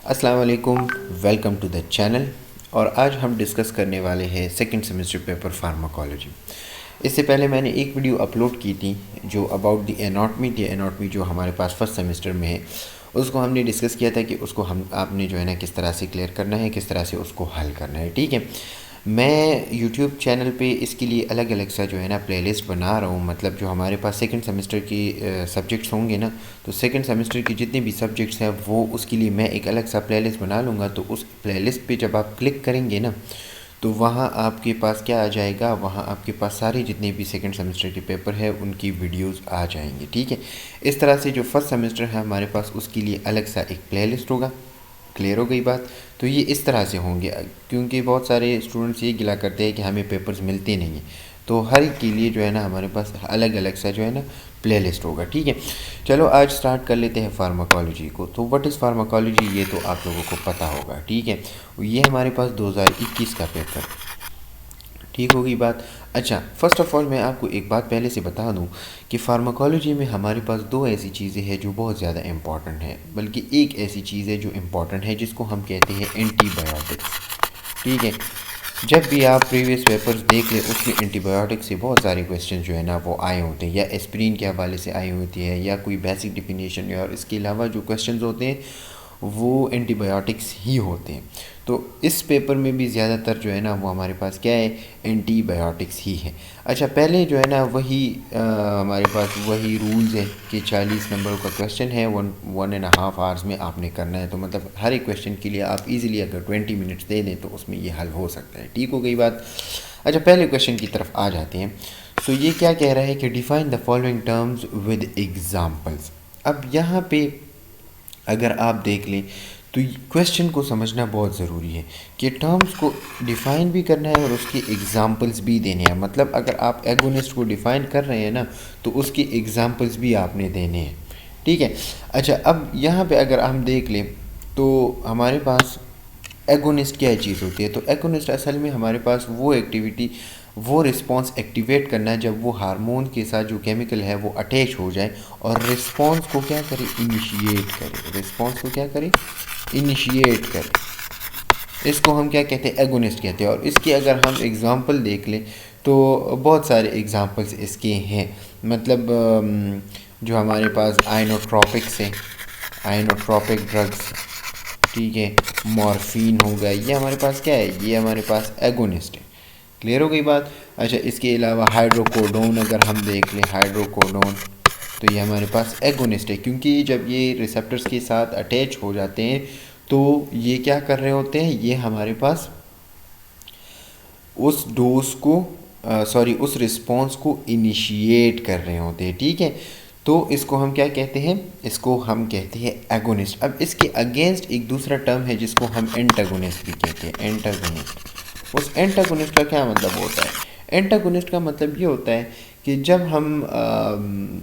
अस्सलाम वालेकुम, welcome to the channel. और आज हम डिस्कस करने वाले हैं सेकंड सेमेस्टर पेपर फार्माकोलॉजी। इससे पहले मैंने एक वीडियो अपलोड की थी जो अबाउट द एनाटॉमी जो हमारे पास फर्स्ट सेमेस्टर में है, उसको हमने डिस्कस किया था कि उसको हम आपने जो है ना किस तरह से क्लियर करना है, किस तरह से उसको हल करना है। ठीक है, मैं यूट्यूब चैनल पे इसके लिए अलग अलग सा जो है ना प्लेलिस्ट बना रहा हूँ। मतलब जो हमारे पास सेकंड सेमेस्टर की सब्जेक्ट्स होंगे ना, तो सेकंड सेमेस्टर की जितने भी सब्जेक्ट्स हैं वो उसके लिए मैं एक अलग सा प्लेलिस्ट बना लूँगा। तो उस प्लेलिस्ट पे जब आप क्लिक करेंगे ना, तो वहाँ आपके पास क्या आ जाएगा, वहाँ आपके पास सारे जितने भी सेकंड सेमेस्टर के पेपर है उनकी वीडियोस आ जाएंगे। ठीक है, इस तरह से जो फर्स्ट सेमेस्टर है हमारे पास उसके लिए अलग सा एक प्लेलिस्ट होगा। क्लियर हो गई बात। तो ये इस तरह से होंगे, क्योंकि बहुत सारे स्टूडेंट्स ये गिला करते हैं कि हमें पेपर्स मिलते नहीं हैं। तो हर एक के लिए जो है ना हमारे पास अलग अलग सा जो है ना प्लेलिस्ट होगा। ठीक है, चलो आज स्टार्ट कर लेते हैं फार्माकोलॉजी को। तो व्हाट इज़ फार्माकोलॉजी, ये तो आप लोगों को पता होगा। ठीक है, ये हमारे पास 2021 का पेपर। ठीक होगी बात। अच्छा, फर्स्ट ऑफ ऑल मैं आपको एक बात पहले से बता दूं कि फार्माकोलॉजी में हमारे पास दो ऐसी चीज़ें हैं जो बहुत ज़्यादा इंपॉर्टेंट है, बल्कि एक ऐसी चीज़ है जो इम्पॉर्टेंट है जिसको हम कहते हैं एंटीबायोटिक्स। ठीक है, जब भी आप प्रीवियस पेपर्स देख लें उसमें एंटीबायोटिक से बहुत सारे क्वेश्चन जो है ना वो आए होते हैं, या एस्पिरिन के हवाले से आए होती है, या कोई बेसिक डिफिनेशन, और इसके अलावा जो क्वेश्चन होते हैं वो एंटीबायोटिक्स ही होते हैं। तो इस पेपर में भी ज़्यादातर जो है ना वो हमारे पास क्या है, एंटीबायोटिक्स ही है। अच्छा, पहले जो है ना वही हमारे पास वही रूल्स है कि 40 नंबर का क्वेश्चन है, 1.5 आवर्स में आपने करना है। तो मतलब हर एक क्वेश्चन के लिए आप इजीली अगर 20 मिनट्स दे दें तो उसमें ये हल हो सकता है। ठीक हो गई बात। अच्छा, पहले क्वेश्चन की तरफ आ जाते हैं। सो ये क्या कह रहा है कि define the following terms with examples. अब यहाँ पे अगर आप देख लें तो क्वेश्चन को समझना बहुत ज़रूरी है कि टर्म्स को डिफ़ाइन भी करना है और उसके एग्जांपल्स भी देने हैं। मतलब अगर आप एगोनिस्ट को डिफ़ाइन कर रहे हैं ना, तो उसके एग्जांपल्स भी आपने देने हैं। ठीक है। अच्छा, अब यहाँ पे अगर हम देख लें तो हमारे पास एगोनिस्ट क्या चीज़ होती है। तो एगोनिस्ट असल में हमारे पास वो एक्टिविटी, वो रिस्पॉन्स एक्टिवेट करना है जब वो हार्मोन के साथ जो केमिकल है वो अटैच हो जाए और रिस्पॉन्स को क्या करे, इनिशिएट करे। रिस्पॉन्स को क्या करे, इनिशिएट करे। इसको हम क्या कहते हैं, एगोनिस्ट कहते हैं। और इसकी अगर हम एग्जांपल देख लें तो बहुत सारे एग्जांपल्स इसके हैं। मतलब जो हमारे पास आइनोट्रोपिक्स हैं, आइनोट्रोपिक ड्रग्स, ठीक है, मॉर्फिन हो गया, ये हमारे पास क्या है, ये हमारे पास एगोनिस्ट है। क्लियर हो गई बात। अच्छा, इसके अलावा हाइड्रोकोडोन अगर हम देख लें, हाइड्रोकोडोन, तो ये हमारे पास एगोनिस्ट है, क्योंकि जब ये रिसेप्टर्स के साथ अटैच हो जाते हैं तो ये क्या कर रहे होते हैं, ये हमारे पास उस डोज को सॉरी उस रिस्पॉन्स को इनिशिएट कर रहे होते हैं। ठीक है, तो इसको हम क्या कहते हैं, इसको हम कहते हैं एगोनिस्ट। अब इसके अगेंस्ट एक दूसरा टर्म है जिसको हम एंटागोनिस्ट भी कहते हैं, एंटागोनिस्ट। उस एंटागोनिस्ट का क्या मतलब होता है, एंटागोनिस्ट का मतलब ये होता है कि जब हम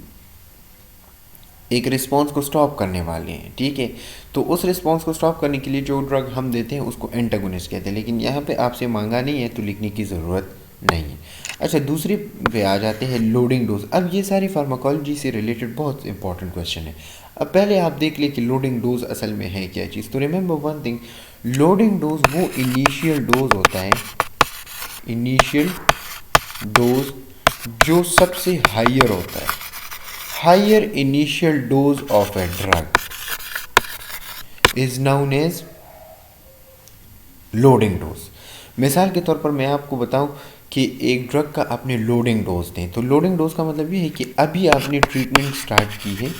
एक रिस्पॉन्स को स्टॉप करने वाले हैं, ठीक है, तो उस रिस्पॉन्स को स्टॉप करने के लिए जो ड्रग हम देते हैं उसको एंटागोनिस्ट कहते हैं। लेकिन यहाँ पे आपसे मांगा नहीं है तो लिखने की ज़रूरत नहीं है। अच्छा, दूसरे पे आ जाते हैं लोडिंग डोज। अब ये सारी फार्माकोलॉजी से रिलेटेड बहुत इंपॉर्टेंट क्वेश्चन है। अब पहले आप देख लें कि लोडिंग डोज असल में है क्या चीज़। तो remember one thing, loading dose वो इनिशियल डोज होता है, इनिशियल डोज जो सबसे हायर होता है। Higher initial dose of a drug is known as loading dose. मिसाल के तौर पर मैं आपको बताऊं कि एक ड्रग का आपने लोडिंग डोज दें, तो लोडिंग डोज का मतलब ये है कि अभी आपने ट्रीटमेंट स्टार्ट की है,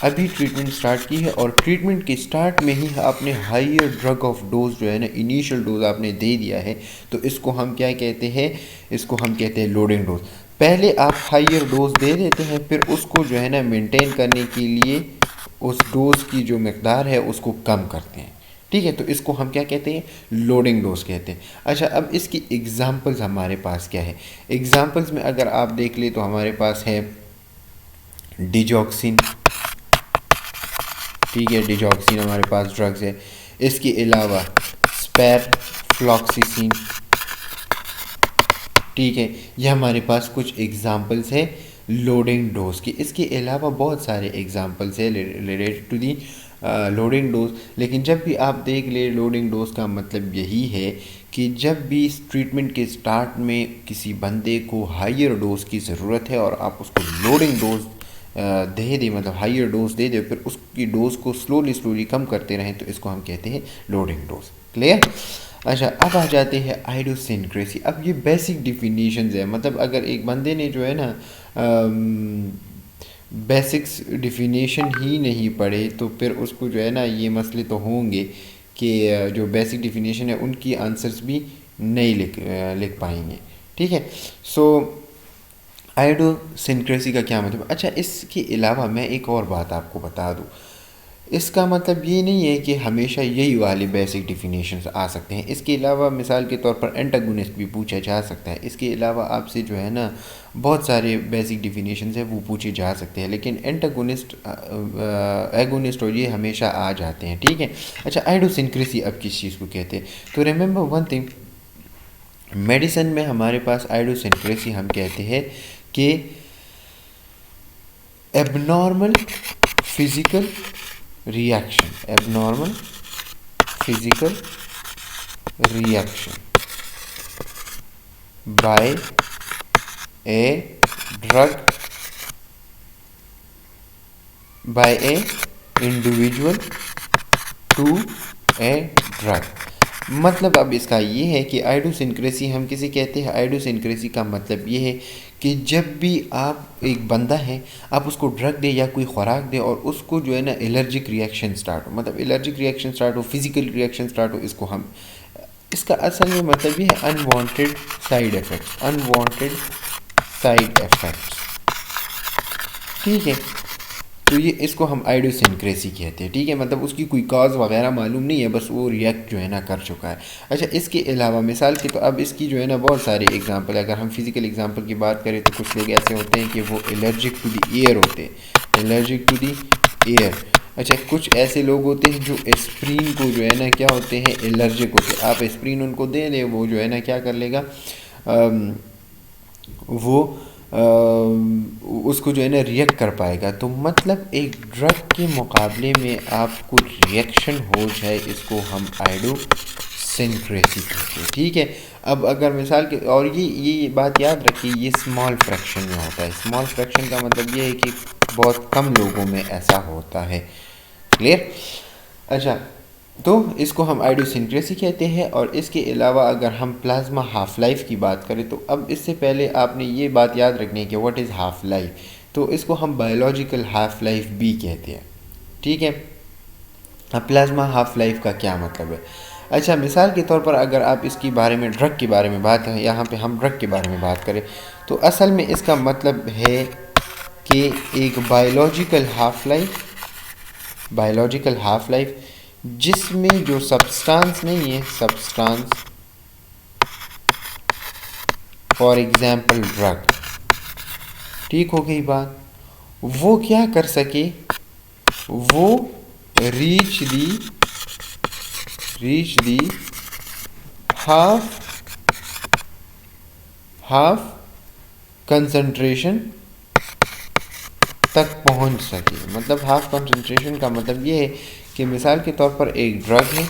अभी ट्रीटमेंट स्टार्ट की है और ट्रीटमेंट के स्टार्ट में ही आपने हायर ड्रग ऑफ डोज जो है ना, इनिशियल डोज आपने दे दिया है। तो इसको हम क्या कहते हैं, इसको हम कहते हैं लोडिंग डोज। पहले आप हायर डोज दे देते हैं, फिर उसको जो है ना मेंटेन करने के लिए उस डोज की जो मकदार है उसको कम करते हैं। ठीक है, तो इसको हम क्या कहते हैं, लोडिंग डोज कहते हैं। अच्छा, अब इसकी एग्जांपल्स हमारे पास क्या है। एग्जांपल्स में अगर आप देख ले तो हमारे पास है डिजॉक्सिन, ठीक है, डिजॉक्सिन हमारे पास ड्रग्स है। इसके अलावा स्पेर फ्लॉक्सिसिन, ठीक है, ये हमारे पास कुछ एग्जांपल्स है लोडिंग डोज की। इसके अलावा बहुत सारे एग्जांपल्स है related to the loading dose. लेकिन जब भी आप देख ले, लोडिंग डोज का मतलब यही है कि जब भी इस ट्रीटमेंट के स्टार्ट में किसी बंदे को हायर डोज की ज़रूरत है और आप उसको लोडिंग डोज दे दे, मतलब हायर डोज दे दे, फिर उसकी डोज को स्लोली कम करते रहें, तो इसको हम कहते हैं लोडिंग डोज। क्लियर? अच्छा, अब आ जाते हैं आइडोसिनक्रेसी। अब ये बेसिक डिफिनीशंस है, मतलब अगर एक बंदे ने जो है ना बेसिक्स डिफिनीशन ही नहीं पढ़े तो फिर उसको जो है ना ये मसले तो होंगे कि जो बेसिक डिफिनीशन है उनकी आंसर्स भी नहीं लिख पाएंगे। ठीक है? सो आइडोसिनक्रेसी का क्या मतलब? अच्छा, इसके अलावा मैं एक और बात आपको बता दूं, इसका मतलब ये नहीं है कि हमेशा यही वाले बेसिक डिफिनेशंस आ सकते हैं। इसके अलावा मिसाल के तौर पर एंटागोनिस्ट भी पूछा जा सकता है। इसके अलावा आपसे जो है ना बहुत सारे बेसिक डिफिनेशंस हैं वो पूछे जा सकते हैं, लेकिन एंटागोनिस्ट, एगोनिस्ट और ये हमेशा आ जाते हैं। ठीक है? अच्छा, आइडोसिनक्रेसी अब किस चीज़ को कहते हैं? तो रिमेंबर वन थिंग, मेडिसिन में हमारे पास आइडोसिनक्रेसी हम कहते हैं कि abnormal physical reaction, abnormal physical reaction by a drug, by a individual to a drug। मतलब अब इसका ये है कि आइडोसिनक्रेसी हम किसे कहते हैं? आइडोसिनक्रेसी का मतलब ये है कि जब भी आप, एक बंदा है, आप उसको ड्रग दे या कोई खुराक दे और उसको जो है ना एलर्जिक रिएक्शन स्टार्ट हो, मतलब एलर्जिक रिएक्शन स्टार्ट हो, फिजिकल रिएक्शन स्टार्ट हो, इसको हम, इसका असल में मतलब ये है unwanted side effects, unwanted side effects. ठीक है? तो ये इसको हम आइडोसिनक्रेसी कहते हैं। ठीक है? मतलब उसकी कोई काज वगैरह मालूम नहीं है, बस वो रिएक्ट जो है ना कर चुका है। अच्छा, इसके अलावा मिसाल के तो अब इसकी जो है ना बहुत सारे एग्जांपल है। अगर हम फिज़िकल एग्जांपल की बात करें तो कुछ लोग ऐसे होते हैं कि वो एलर्जिक टू द एयर होते हैं, एलर्जिक टू द एयर। अच्छा, कुछ ऐसे लोग होते हैं जो एस्प्रीन को जो है ना क्या होते हैं, एलर्जिक होते हैं। आप एस्प्रीन उनको दे दें, वो जो है ना क्या कर लेगा, वो उसको जो है ना रिएक्ट कर पाएगा। तो मतलब एक ड्रग के मुकाबले में आपको रिएक्शन हो जाए, इसको हम आइडोसिनक्रेसी कहते हैं। ठीक है? अब अगर मिसाल के, और ये बात याद रखिए, ये स्मॉल फ्रैक्शन में होता है। स्मॉल फ्रैक्शन का मतलब ये है कि बहुत कम लोगों में ऐसा होता है। क्लियर? अच्छा, तो इसको हम आइडोसिनक्रेसी कहते हैं। और इसके अलावा अगर हम प्लाज्मा हाफ लाइफ की बात करें तो अब इससे पहले आपने ये बात याद रखनी है कि व्हाट इज़ हाफ लाइफ। तो इसको हम बायोलॉजिकल हाफ लाइफ भी कहते हैं। ठीक है? अब प्लाज्मा हाफ लाइफ का क्या मतलब है? अच्छा, मिसाल के तौर पर अगर आप इसके बारे में, ड्रग के बारे में बात है, यहाँ पे हम ड्रग के बारे में बात करें तो असल में इसका मतलब है कि एक biological half life, biological half life जिसमें जो सब्सटेंस नहीं है, सब्सटेंस, फॉर एग्जाम्पल ड्रग, ठीक हो गई बात, वो क्या कर सके, वो रीच दी हाफ कंसंट्रेशन तक पहुंच सके। मतलब हाफ कंसंट्रेशन का मतलब ये है कि मिसाल के तौर पर एक ड्रग है,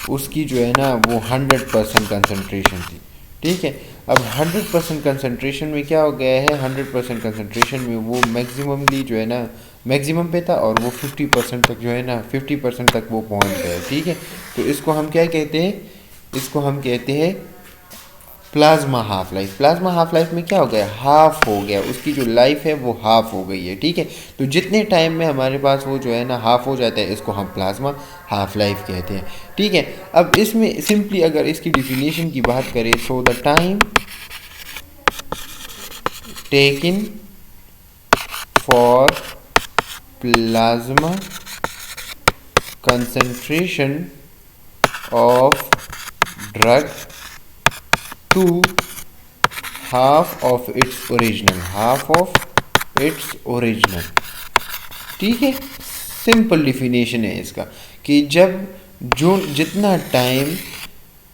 उसकी जो है ना वो 100% कंसंट्रेशन थी। ठीक है? अब 100% कंसंट्रेशन में क्या हो गया है, 100% कंसंट्रेशन में वो मैक्सिममली जो है ना मैक्सिमम पे था और वो 50% तक जो है ना 50% तक वो पहुंच गया। ठीक है? तो इसको हम क्या कहते हैं, इसको हम कहते हैं plasma half life. Plasma half life में क्या हो गया, हाफ हो गया, उसकी जो लाइफ है वो हाफ हो गई है। ठीक है? तो जितने टाइम में हमारे पास वो जो है ना हाफ हो जाता है, इसको हम प्लाज्मा हाफ लाइफ कहते हैं। ठीक है? अब इसमें सिंपली अगर इसकी डिफिनीशन की बात करें, so the time taken for plasma concentration of drug to half of its original। ठीक है? सिंपल डिफिनेशन है इसका कि जब जो जितना टाइम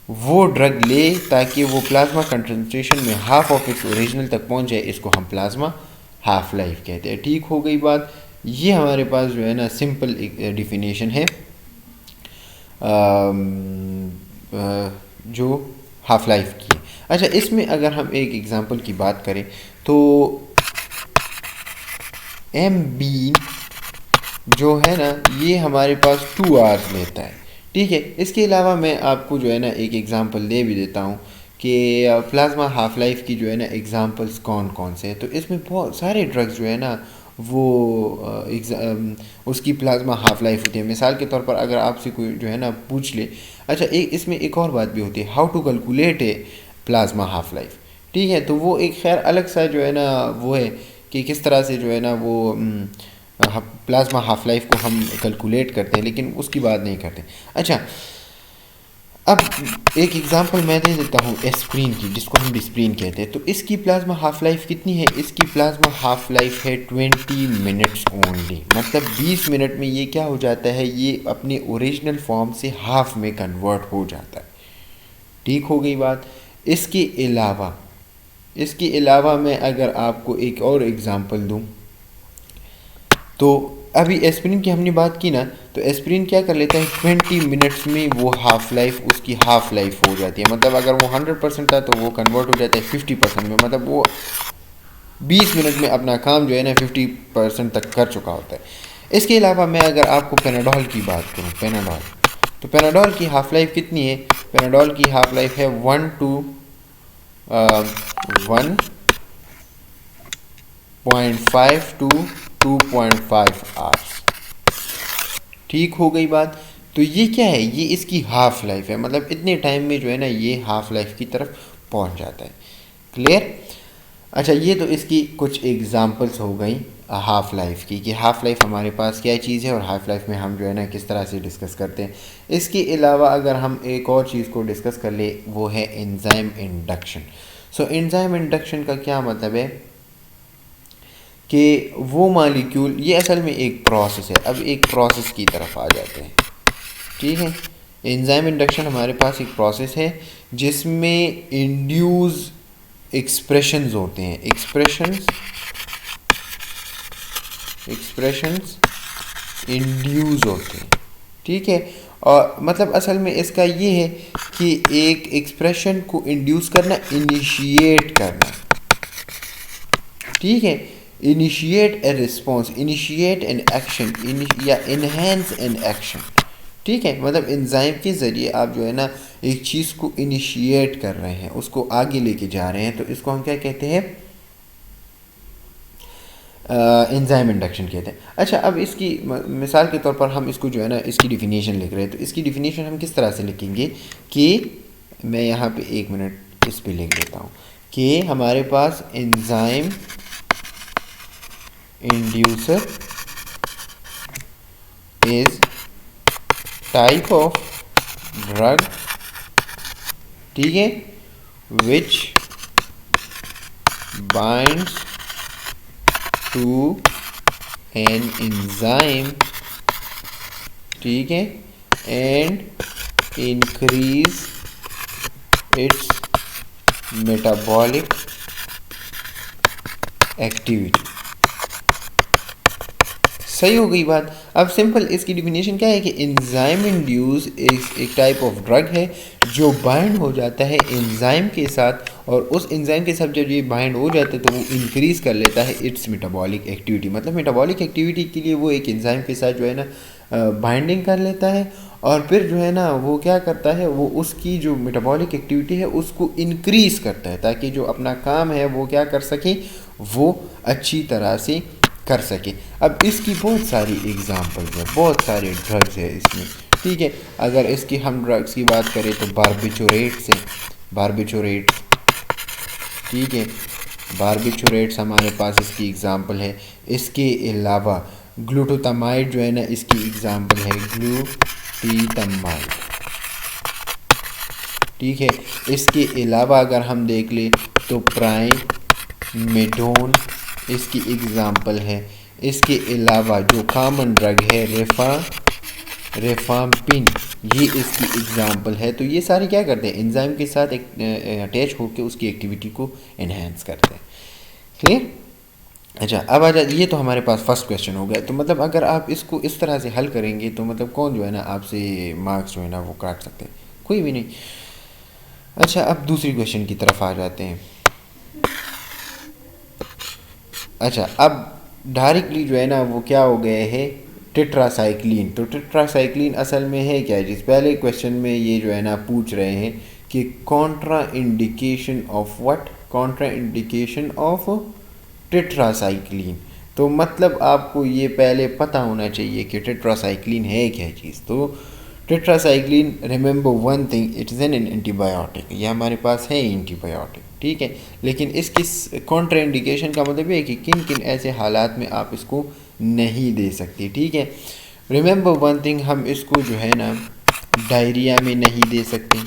वो ड्रग ले ताकि वो प्लाज्मा कंसंट्रेशन में हाफ ऑफ इट्स ओरिजिनल तक पहुंच जाए, इसको हम प्लाज्मा हाफ लाइफ कहते हैं। ठीक हो गई बात? ये हमारे पास जो है ना सिंपल एक डिफिनेशन है जो हाफ लाइफ की है। अच्छा, इसमें अगर हम एक एग्जांपल की बात करें तो एम बी जो है ना ये हमारे पास 2 आवर्स लेता है, ठीक है। इसके अलावा मैं आपको जो है ना एक एग्जांपल दे भी देता हूँ कि प्लाज्मा हाफ लाइफ की जो है ना एग्जांपल्स कौन कौन से हैं। तो इसमें बहुत सारे ड्रग्स जो है ना वो उसकी प्लाज्मा हाफ लाइफ होती है। मिसाल के तौर पर अगर आपसे कोई जो है ना पूछ ले, अच्छा एक इसमें एक और बात भी होती है, how to calculate a plasma half life, ठीक है। तो वो एक खैर अलग सा जो है ना वो है कि किस तरह से जो है ना वो प्लाज्मा हाफ लाइफ को हम कैलकुलेट करते हैं, लेकिन उसकी बात नहीं करते। अच्छा, अब एक एग्जांपल मैं दे देता हूँ एस्प्रीन की, जिसको हम डिस्प्रीन कहते हैं। तो इसकी प्लाज्मा हाफ लाइफ कितनी है? इसकी प्लाज्मा हाफ लाइफ है 20 मिनट्स ओनली। मतलब 20 मिनट में ये क्या हो जाता है, ये अपने ओरिजिनल फॉर्म से हाफ में कन्वर्ट हो जाता है। ठीक हो गई बात। इसके अलावा मैं अगर आपको एक और एग्जांपल दूं, तो अभी एस्प्रिन की हमने बात की ना, तो एस्प्रिन क्या कर लेता है 20 मिनट्स में वो हाफ लाइफ उसकी हाफ लाइफ हो जाती है। मतलब अगर वो 100% था तो वो कन्वर्ट हो जाता है 50% में। मतलब वो 20 मिनट में अपना काम जो है ना 50% तक कर चुका होता है। इसके अलावा मैं अगर आपको पेनाडोल की बात करूँ, तो पेनाडोल की हाफ लाइफ कितनी है? पेनाडोल की हाफ लाइफ है 1.5 to 2.5 आवर्स। ठीक हो गई बात। तो ये क्या है, ये इसकी हाफ लाइफ है। मतलब इतने टाइम में जो है ना ये हाफ लाइफ की तरफ पहुंच जाता है। क्लियर? अच्छा, ये तो इसकी कुछ एग्जांपल्स हो गई हाफ लाइफ की, कि हाफ लाइफ हमारे पास क्या चीज़ है और हाफ लाइफ में हम जो है ना किस तरह से डिस्कस करते हैं। इसके अलावा अगर हम एक और चीज़ को डिस्कस कर ले, वो है enzyme induction. So enzyme induction का क्या मतलब है कि वो मॉलिक्यूल, ये असल में एक प्रोसेस है। अब एक प्रोसेस की तरफ आ जाते हैं, ठीक है। एंजाइम इंडक्शन हमारे पास एक प्रोसेस है जिसमें इंड्यूस एक्सप्रेशंस होते हैं, एक्सप्रेशंस इंड्यूस होते हैं, ठीक है। और मतलब असल में इसका ये है कि एक एक्सप्रेशन को इंड्यूस करना, इनिशिएट करना, ठीक है। Initiate a response, initiate an action, या इनहेंस एन एक्शन, ठीक है। मतलब एंजाइम के ज़रिए आप जो है ना एक चीज़ को इनिशिएट कर रहे हैं, उसको आगे लेके जा रहे हैं, तो इसको हम क्या कहते हैं? एंजाइम इंडक्शन कहते हैं। अच्छा, अब इसकी मिसाल के तौर पर हम इसको जो है ना इसकी डिफिनीशन लिख रहे हैं। तो इसकी डिफिनीशन हम किस तरह से लिखेंगे कि मैं यहाँ पे 1 मिनट इस पे लिख देता हूँ कि हमारे पास enzyme inducer is type of drug, ठीक है, which binds to an enzyme, ठीक है, and increase its metabolic activity. सही हो गई बात। अब सिंपल इसकी डिफिनेशन क्या है कि एंजाइम इंड्यूस एक टाइप ऑफ ड्रग है जो बाइंड हो जाता है एंजाइम के साथ, और उस एंजाइम के साथ जब ये बाइंड हो जाता है तो वो इंक्रीज़ कर लेता है इट्स मेटाबॉलिक एक्टिविटी। मतलब मेटाबॉलिक एक्टिविटी के लिए वो एक एंजाइम के साथ जो है ना बाइंडिंग कर लेता है, और फिर जो है ना वो क्या करता है, वो उसकी जो मेटाबॉलिक एक्टिविटी है उसको इंक्रीज़ करता है, ताकि जो अपना काम है वो क्या कर सके, वो अच्छी तरह से कर सके। अब इसकी बहुत सारी एग्जांपल्स है, बहुत सारे ड्रग्स है इसमें, ठीक है। अगर इसकी हम ड्रग्स की बात करें तो बारबिचोरेट, ठीक है, बारबिचोरेट्स हमारे पास इसकी एग्जांपल है। इसके अलावा ग्लूटामाइड जो है ना इसकी एग्जांपल है, ग्लूटामाइड, ठीक है। इसके अलावा अगर हम देख ले तो प्राइमेडोन इसकी एग्जांपल है। इसके अलावा जो कॉमन ड्रग है रेफाम्पिन, ये इसकी एग्जांपल है। तो ये सारे क्या करते हैं, एंजाइम के साथ अटैच होकर उसकी एक्टिविटी को एनहांस करते हैं। क्लियर? अच्छा, अब आ जा, ये तो हमारे पास फर्स्ट क्वेश्चन हो गया। तो मतलब अगर आप इसको इस तरह से हल करेंगे तो मतलब कौन जो है ना आपसे मार्क्स जो है ना वो काट सकते हैं, कोई भी नहीं। अच्छा, अब दूसरी क्वेश्चन की तरफ आ जाते हैं। अच्छा, अब डायरेक्टली जो है ना वो क्या हो गए है, टेट्रासाइक्लिन। तो टेट्रासाइक्लिन असल में है क्या, जिस पहले क्वेश्चन में ये जो है ना पूछ रहे हैं कि Contra indication of what, Contra indication of tetracycline. तो मतलब आपको ये पहले पता होना चाहिए कि टेट्रासाइक्लिन है क्या चीज़। तो tetracycline, remember one thing, it is an antibiotic, ये हमारे पास है एंटीबायोटिक, ठीक है। लेकिन इसकी कॉन्ट्रा इंडिकेशन का मतलब ये है कि किन किन ऐसे हालात में आप इसको नहीं दे सकते, ठीक है। रिमेंबर वन थिंग, हम इसको जो है ना डायरिया में नहीं दे सकते,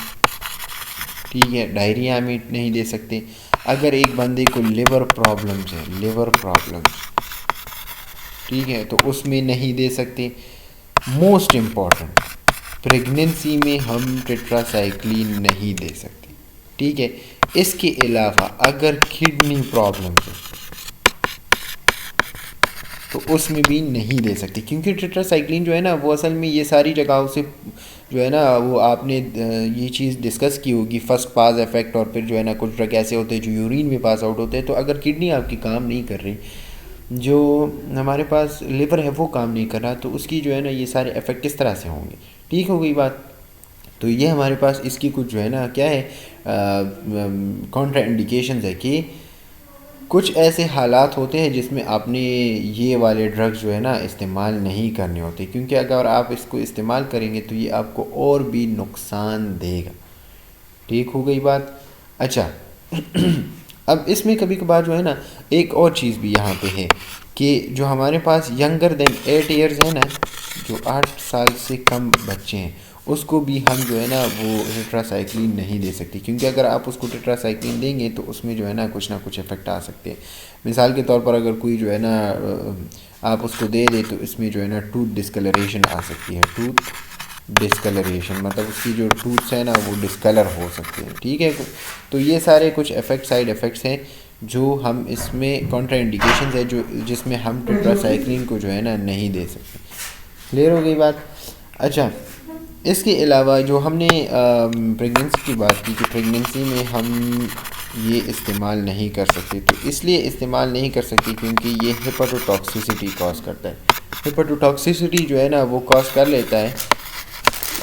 ठीक है, डायरिया में नहीं दे सकते। अगर एक बंदे को लिवर प्रॉब्लम्स है, लिवर प्रॉब्लम्स, ठीक है, तो उसमें नहीं दे सकते। मोस्ट इम्पॉर्टेंट, प्रेगनेंसी में हम टेट्रासाइक्लिन नहीं दे सकते, ठीक है। इसके अलावा अगर किडनी प्रॉब्लम्स है तो उसमें भी नहीं दे सकते, क्योंकि टेट्रासाइक्लिन जो है ना वो असल में ये सारी जगहों से जो है ना वो आपने ये चीज़ डिस्कस की होगी, फर्स्ट पास इफेक्ट, और फिर जो है ना कुछ ड्रग ऐसे होते हैं जो यूरिन में पास आउट होते हैं। तो अगर किडनी आपकी काम नहीं कर रही, जो हमारे पास लिवर है वो काम नहीं कर रहा, तो उसकी जो है ना ये सारे इफेक्ट किस तरह से होंगे, ठीक हो गई बात। तो ये हमारे पास इसकी कुछ जो है ना क्या है, कॉन्ट्रा इंडिकेशंस है कि कुछ ऐसे हालात होते हैं जिसमें आपने ये वाले ड्रग्स जो है ना इस्तेमाल नहीं करने होते, क्योंकि अगर आप इसको इस्तेमाल करेंगे तो ये आपको और भी नुकसान देगा, ठीक हो गई बात। अच्छा, अब इसमें कभी कभार जो है ना एक और चीज़ भी यहाँ पे है कि जो हमारे पास यंगर देन 8 ईयर्स है ना, जो 8 साल से कम बच्चे हैं, उसको भी हम जो है ना वो टेट्रासाइक्लिन नहीं दे सकते, क्योंकि अगर आप उसको टेट्रासाइक्लिन देंगे तो उसमें जो है ना कुछ इफ़ेक्ट आ सकते हैं। मिसाल के तौर पर अगर कोई जो है ना आप उसको दे दे तो इसमें जो है ना टूथ डिस्कलरेशन आ सकती है, टूथ डिस्कलरेशन मतलब उसकी जो टूथ्स है ना वो डिस्कलर हो सकते हैं, ठीक है। तो ये सारे कुछ इफ़ेक्ट, साइड इफ़ेक्ट्स हैं जो हम इसमें कॉन्ट्रा इंडिकेशंस है जो जिसमें हम टेट्रासाइक्लिन को जो है ना नहीं दे सकते। क्लियर हो गई बात। अच्छा, इसके अलावा जो हमने प्रेगनेंसी की बात की कि प्रेगनेंसी में हम ये इस्तेमाल नहीं कर सकते, तो इसलिए इस्तेमाल नहीं कर सकते क्योंकि ये हेपेटोटॉक्सिसिटी कॉज करता है। हेपेटोटॉक्सिसिटी जो है ना वो कॉज कर लेता है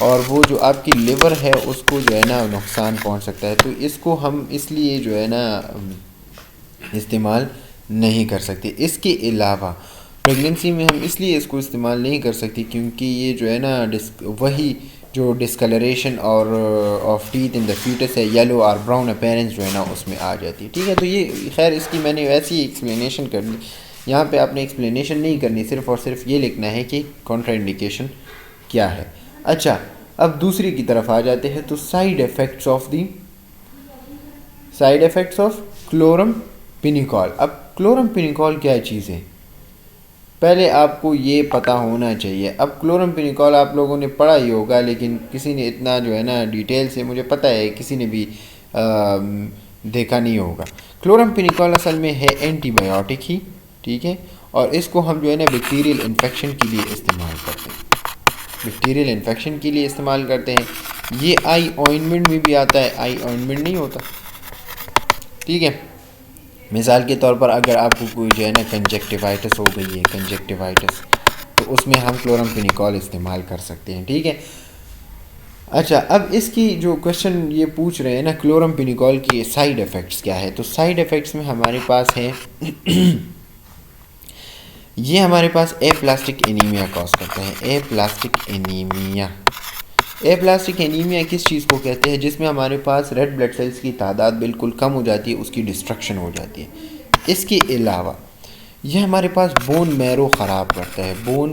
और वो जो आपकी लिवर है उसको जो है ना नुकसान पहुंच सकता है। तो इसको हम इसलिए जो है ना इस्तेमाल नहीं कर सकते। इसके अलावा प्रेगनेंसी में हम इसलिए इसको इस्तेमाल नहीं कर सकते क्योंकि ये जो है ना वही जो डिस्कलरेशन और of teeth in the foetus है, येलो और ब्राउन अपीयरेंस जो है ना उसमें आ जाती है, ठीक है। तो ये खैर इसकी मैंने वैसी ही एक्सप्लेनेशन कर दी, यहाँ पे आपने एक्सप्लेनेशन नहीं करनी, सिर्फ और सिर्फ ये लिखना है कि कॉन्ट्रा इंडिकेशन क्या है। अच्छा, अब दूसरी की तरफ आ जाते हैं। तो साइड इफ़ेक्ट्स ऑफ क्लोरम पिनिकॉल। अब क्लोरम पिनिकॉल क्या चीज़ है, पहले आपको ये पता होना चाहिए। अब क्लोरम पिनिकॉल आप लोगों ने पढ़ा ही होगा, लेकिन किसी ने इतना जो है ना डिटेल से, मुझे पता है किसी ने भी देखा नहीं होगा। क्लोरम पिनिकॉल असल में है एंटीबायोटिक ही, ठीक है, और इसको हम जो है ना बैक्टीरियल इन्फेक्शन के लिए इस्तेमाल करते हैं, बैक्टीरियल इन्फेक्शन के लिए इस्तेमाल करते हैं। ये आई ऑइंटमेंट में भी आता है, आई ऑइंटमेंट नहीं होता, ठीक है। मिसाल के तौर पर अगर आपको कोई जो है ना कंजक्टिवाइटिस हो गई है, कंजक्टिवाइटिस, तो उसमें हम क्लोरम पिनिकॉल इस्तेमाल कर सकते हैं, ठीक है। अच्छा, अब इसकी जो क्वेश्चन ये पूछ रहे हैं ना क्लोरम पिनिकॉल की साइड इफ़ेक्ट्स क्या है, तो साइड इफ़ेक्ट्स में हमारे पास है ये हमारे पास एप्लास्टिक एनीमिया कॉज करता है, एप्लास्टिक एनीमिया। एप्लास्टिक एनीमिया किस चीज़ को कहते हैं, जिसमें हमारे पास रेड ब्लड सेल्स की तादाद बिल्कुल कम हो जाती है, उसकी डिस्ट्रक्शन हो जाती है। इसके अलावा यह हमारे पास बोन मैरो ख़राब करता है, बोन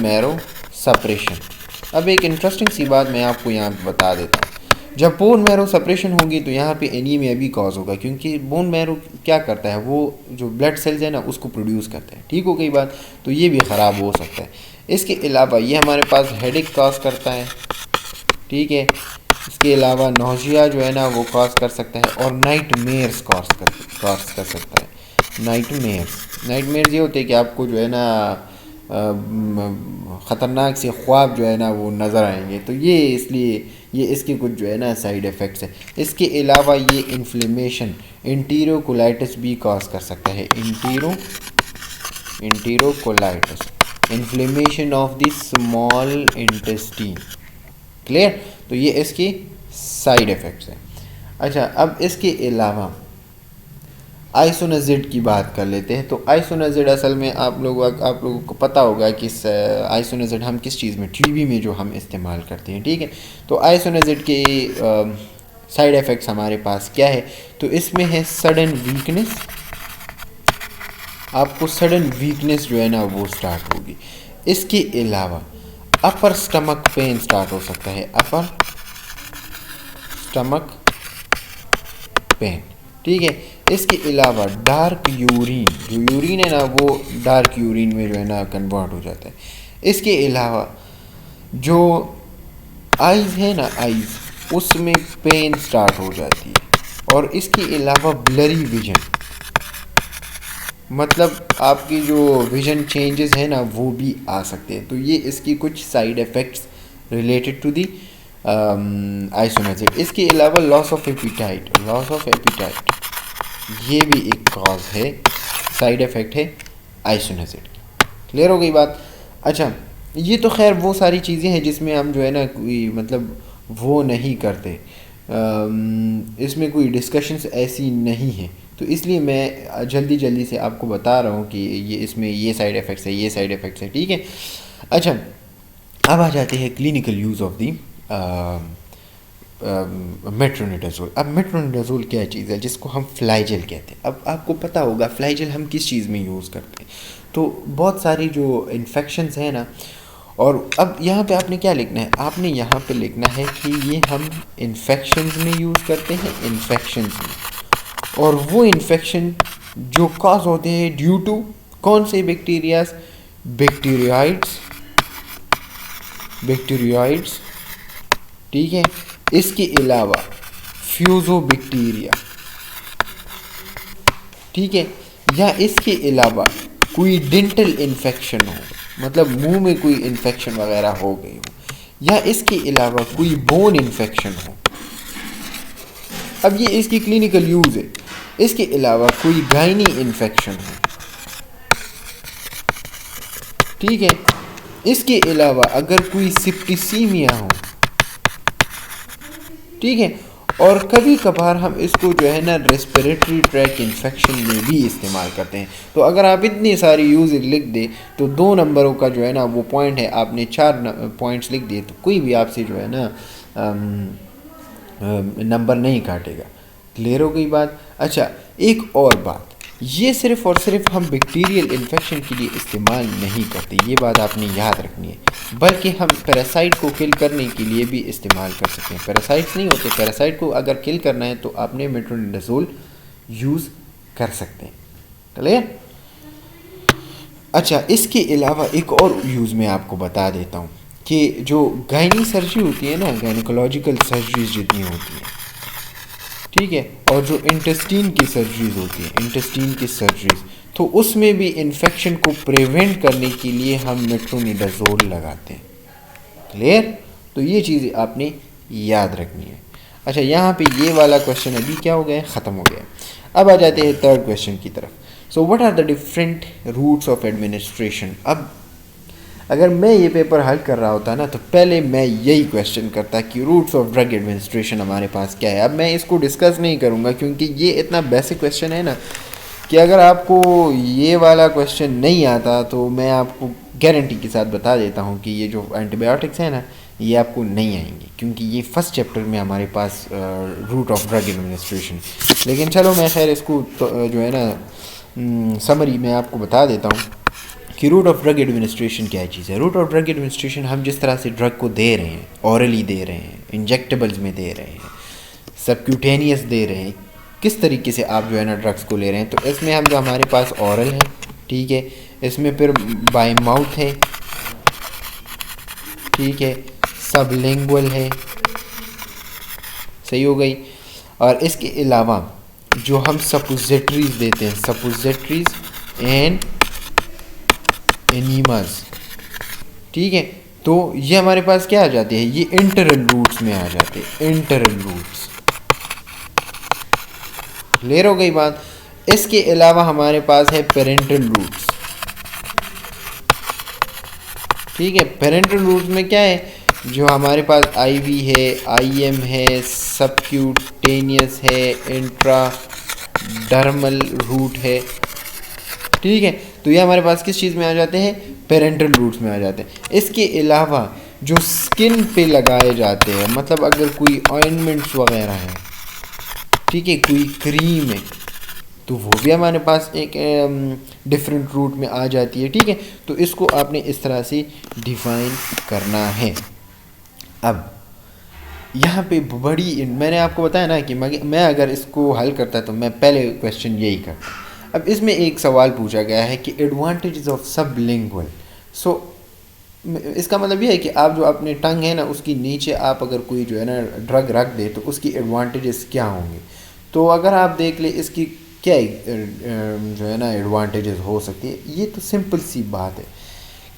मैरो सप्रेशन। अब एक इंटरेस्टिंग सी बात मैं आपको यहाँ बता देता हूँ, जब बोन मैरो सप्रेशन होगी तो यहाँ पे एनीमिया भी कॉज होगा, क्योंकि बोन मैरो क्या करता है, वो जो ब्लड सेल्स है ना उसको प्रोड्यूस करता है, ठीक हो गई बात। तो ये भी ख़राब हो सकता है। इसके अलावा ये हमारे पास हेडेक कॉज करता है, ठीक है, इसके अलावा नौजिया जो है ना वो कॉज कर सकता है, और नाइट मेयर्स कॉज कर सकता है। नाइट मेयर्स ये होते हैं कि आपको जो है ना ख़तरनाक से ख्वाब जो है ना वो नज़र आएंगे। तो ये इसलिए ये इसके कुछ जो है ना साइड इफ़ेक्ट्स हैं। इसके अलावा ये इन्फ्लेमेशन इंटीरोकोलाइटिस भी कॉज कर सकता है। Enterocolitis, inflammation of the small intestine. Clear? तो ये इसकी साइड इफ़ेक्ट्स हैं। अच्छा, अब इसके अलावा आइसोनाजिड की बात कर लेते हैं। तो आइसोनाजिड असल में आप लोगों को पता होगा कि आइसोनाजिड हम किस चीज़ में, टीबी में जो हम इस्तेमाल करते हैं। ठीक है, तो आइसोनाजिड के साइड इफ़ेक्ट्स हमारे पास क्या है? तो इसमें है सडन वीकनेस, आपको सडन वीकनेस जो है ना वो स्टार्ट होगी। इसके अलावा अपर स्टमक पेन स्टार्ट हो सकता है, अपर स्टमक पेन। ठीक है, इसके अलावा डार्क यूरिन, जो यूरिन है ना वो डार्क यूरिन में जो है ना कन्वर्ट हो जाता है। इसके अलावा जो आइज़ है ना, आइज़ उसमें पेन स्टार्ट हो जाती है। और इसके अलावा ब्लरी विजन, मतलब आपकी जो विजन चेंजेस है ना वो भी आ सकते हैं। तो ये इसकी कुछ side effects related to the isoniazid. इसके अलावा लॉस ऑफ एपिटाइट, ये भी एक कॉज है, साइड इफ़ेक्ट है आइसोनाजिड। क्लियर हो गई बात? अच्छा, ये तो खैर वो सारी चीज़ें हैं जिसमें हम जो है ना कोई मतलब वो नहीं करते, इसमें कोई डिस्कशंस ऐसी नहीं है। तो इसलिए मैं जल्दी से आपको बता रहा हूँ कि ये इसमें ये साइड इफ़ेक्ट्स है, ये साइड इफ़ेक्ट्स है। ठीक है, अच्छा अब आ जाते हैं clinical use of the metronidazole. अब मेट्रोनिडाज़ोल क्या चीज़ है जिसको हम फ्लाइजेल कहते हैं। अब आपको पता होगा फ्लाइजेल हम किस चीज़ में यूज़ करते हैं। तो बहुत सारी जो इन्फेक्शंस हैं ना, और अब यहाँ पे आपने क्या लिखना है? आपने यहाँ पे लिखना है कि ये हम इन्फेक्शंस में यूज़ करते हैं, इन्फेक्शंस में। और वो इन्फेक्शन जो कॉज होते हैं ड्यू टू कौन से बैक्टीरियाज? बैक्टीरियाइड्स। ठीक है, इसके अलावा फ्यूजोबैक्टीरिया। ठीक है, या इसके अलावा कोई डेंटल इन्फेक्शन हो, मतलब मुंह में कोई इन्फेक्शन वगैरह हो गई हो, या इसके अलावा कोई बोन इन्फेक्शन हो। अब ये इसकी क्लिनिकल यूज़ है। इसके अलावा कोई गायनी इन्फेक्शन हो। ठीक है, इसके अलावा अगर कोई सिप्टिसीमिया हो। ठीक है, और कभी कभार हम इसको जो है ना रेस्पिरेटरी ट्रैक इन्फेक्शन में भी इस्तेमाल करते हैं। तो अगर आप इतनी सारी यूज़ लिख दे तो 2 नंबरों का जो है ना वो पॉइंट है, आपने 4 पॉइंट्स लिख दिए तो कोई भी आपसे जो है ना नंबर नहीं काटेगा। क्लियर हो गई बात? अच्छा, एक और बात, ये सिर्फ़ और सिर्फ हम बैक्टीरियल इन्फेक्शन के लिए इस्तेमाल नहीं करते, ये बात आपने याद रखनी है, बल्कि हम पैरासाइट को किल करने के लिए भी इस्तेमाल कर सकते हैं। पैरासाइट्स नहीं होते, पैरासाइट को अगर किल करना है तो आपने मेट्रोनिडाज़ोल यूज़ कर सकते हैं। क्लियर? अच्छा, इसके अलावा एक और यूज़ मैं आपको बता देता हूँ कि जो गायनी सर्जरी होती है ना, गायनिकोलॉजिकल सर्जरीज जितनी होती हैं, ठीक है, और जो इंटेस्टीन की सर्जरीज होती है, इंटेस्टीन की सर्जरीज, तो उसमें भी इन्फेक्शन को प्रिवेंट करने के लिए हम मेट्रोनिडाज़ोल लगाते हैं। क्लियर? तो ये चीज़ें आपने याद रखनी है। अच्छा, यहाँ पे ये वाला क्वेश्चन अभी क्या हो गया है? ख़त्म हो गया। अब आ जाते हैं थर्ड क्वेश्चन की तरफ। So what are the different routes of administration. अब अगर मैं ये पेपर हल कर रहा होता ना तो पहले मैं यही क्वेश्चन करता कि रूट्स ऑफ ड्रग एडमिनिस्ट्रेशन हमारे पास क्या है। अब मैं इसको डिस्कस नहीं करूँगा क्योंकि ये इतना बेसिक क्वेश्चन है ना कि अगर आपको ये वाला क्वेश्चन नहीं आता तो मैं आपको गारंटी के साथ बता देता हूँ कि ये जो एंटीबायोटिक्स हैं ना ये आपको नहीं आएंगे, क्योंकि ये फर्स्ट चैप्टर में हमारे पास रूट ऑफ ड्रग एडमिनिस्ट्रेशन। लेकिन चलो मैं खैर इसको तो, जो है ना समरी में आपको बता देता हूँ कि रूट ऑफ ड्रग एडमिनिस्ट्रेशन क्या चीज़ है। रूट ऑफ ड्रग एडमिनिस्ट्रेशन हम जिस तरह से ड्रग को दे रहे हैं, ऑरली दे रहे हैं, इंजेक्टेबल्स में दे रहे हैं, सबक्यूटेनियस दे रहे हैं, किस तरीके से आप जो है ना ड्रग्स को ले रहे हैं। तो इसमें हम जो हमारे पास ऑरल है, ठीक है, इसमें फिर बाय माउथ है, ठीक है, सबलिंगुअल है, सही हो गई। और इसके अलावा जो हम सपोजिटरीज देते हैं, सपोजिटरीज एंड एनीमास, ठीक है, तो ये हमारे पास क्या आ जाते हैं, ये इंटरल रूट्स में आ जाते हैं, इंटरल रूट्स। क्लियर हो गई बात। इसके अलावा हमारे पास है पेरेंटल रूट्स, ठीक है। पेरेंटल रूट्स में क्या है, जो हमारे पास आईवी है, आईएम है, सबक्यूटेनियस है, इंट्राडर्मल रूट है, ठीक है। तो ये हमारे पास किस चीज़ में आ जाते हैं, पेरेंटल रूट्स में आ जाते हैं। इसके अलावा जो स्किन पे लगाए जाते हैं, मतलब अगर कोई ऑइंटमेंट्स वगैरह है, ठीक है, कोई क्रीम है, तो वो भी हमारे पास एक डिफरेंट रूट में आ जाती है, ठीक है। तो इसको आपने इस तरह से डिफाइन करना है। अब यहाँ पे बड़ी, मैंने आपको बताया ना कि मैं अगर इसको हल करता तो मैं पहले क्वेश्चन यही करता। अब इसमें एक सवाल पूछा गया है कि एडवांटेजेस ऑफ सबलिंगुअल। सो इसका मतलब ये है कि आप जो अपने टंग है ना, उसकी नीचे आप अगर कोई जो है ना ड्रग रख दे तो उसकी एडवांटेजेस क्या होंगे। तो अगर आप देख ले इसकी क्या जो है ना एडवांटेजेस हो सकती है, ये तो सिंपल सी बात है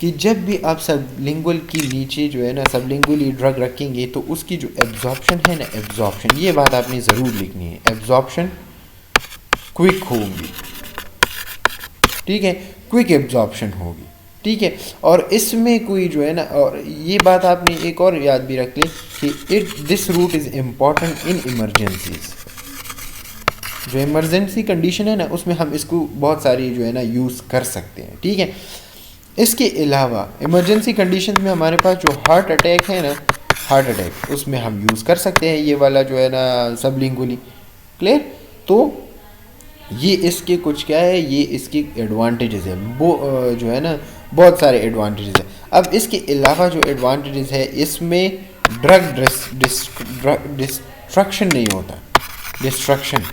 कि जब भी आप सबलिंगुअल की नीचे जो है ना सबलिंगुअली ड्रग रखेंगे तो उसकी जो एब्जॉर्प्शन है ना, एब्जॉर्प्शन, ये बात आपने ज़रूर लिखनी है, एब्जॉर्प्शन क्विक होगी, ठीक है, क्विक एब्जॉर्प्शन होगी, ठीक है। और इसमें कोई जो है ना, और ये बात आपने एक और याद भी रख ली कि this route is important in emergencies. जो इमरजेंसी कंडीशन है ना, उसमें हम इसको बहुत सारी जो है ना यूज़ कर सकते हैं, ठीक है। इसके अलावा इमरजेंसी कंडीशन में हमारे पास जो हार्ट अटैक है ना, हार्ट अटैक, उसमें हम यूज़ कर सकते हैं ये वाला जो है ना सबलिंगुअली। क्लियर। तो ये इसके कुछ क्या है, ये इसकी एडवांटेजेस है, वो जो है ना बहुत सारे एडवांटेजेस है। अब इसके अलावा जो एडवांटेजेस है, इसमें ड्रग डिस्ट्रक्शन नहीं होता, डिस्ट्रक्शन।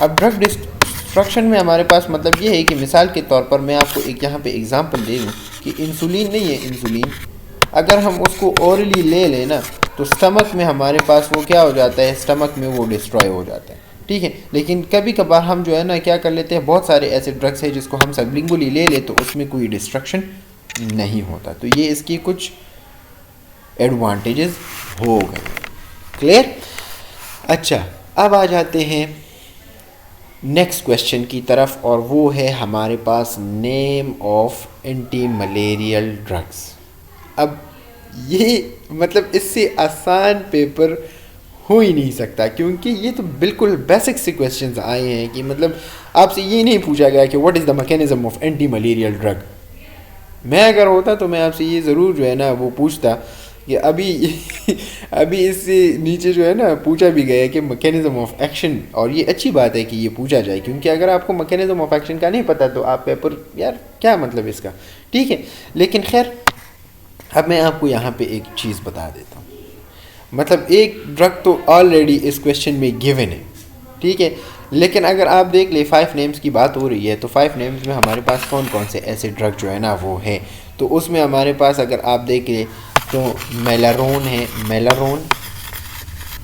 अब ड्रग डिस्ट्रक्शन में हमारे पास मतलब ये है कि मिसाल के तौर पर मैं आपको एक यहाँ पे एग्जांपल दे दूँ कि इंसुलिन नहीं है, इंसुलिन अगर हम उसको ओरली ले लें ना तो स्टमक में हमारे पास वो क्या हो जाता है, स्टमक में वो डिस्ट्रॉय हो जाता है, ठीक है। लेकिन कभी कभार हम जो है ना क्या कर लेते हैं, बहुत सारे ऐसे ड्रग्स हैं जिसको हम सबलिंगुअली ले ले तो उसमें कोई डिस्ट्रक्शन नहीं होता। तो ये इसकी कुछ एडवांटेजेस हो गए। क्लियर। अच्छा, अब आ जाते हैं नेक्स्ट क्वेश्चन की तरफ, और वो है हमारे पास name of anti malarial drugs. अब ये मतलब इससे आसान पेपर हो ही नहीं सकता, क्योंकि ये तो बिल्कुल बेसिक से क्वेश्चंस आए हैं कि मतलब आपसे ये नहीं पूछा गया कि what is the mechanism of anti malarial drug. मैं अगर होता तो मैं आपसे ये ज़रूर जो है ना वो पूछता कि अभी इससे नीचे जो है ना पूछा भी गया है कि मैकेनिज्म ऑफ एक्शन, और ये अच्छी बात है कि ये पूछा जाए, क्योंकि अगर आपको मैकेनिज्म ऑफ एक्शन का नहीं पता तो आप पेपर यार क्या मतलब इसका, ठीक है। लेकिन खैर, अब मैं आपको यहाँ पे एक चीज़ बता देता हूँ। मतलब एक ड्रग तो ऑलरेडी इस क्वेश्चन में गिवन है, ठीक है, लेकिन अगर आप देख ले 5 नेम्स की बात हो रही है तो 5 नेम्स में हमारे पास कौन कौन से ऐसे ड्रग जो है ना वो है। तो उसमें हमारे पास अगर आप देख ले तो मेलारोन है, मेलारोन,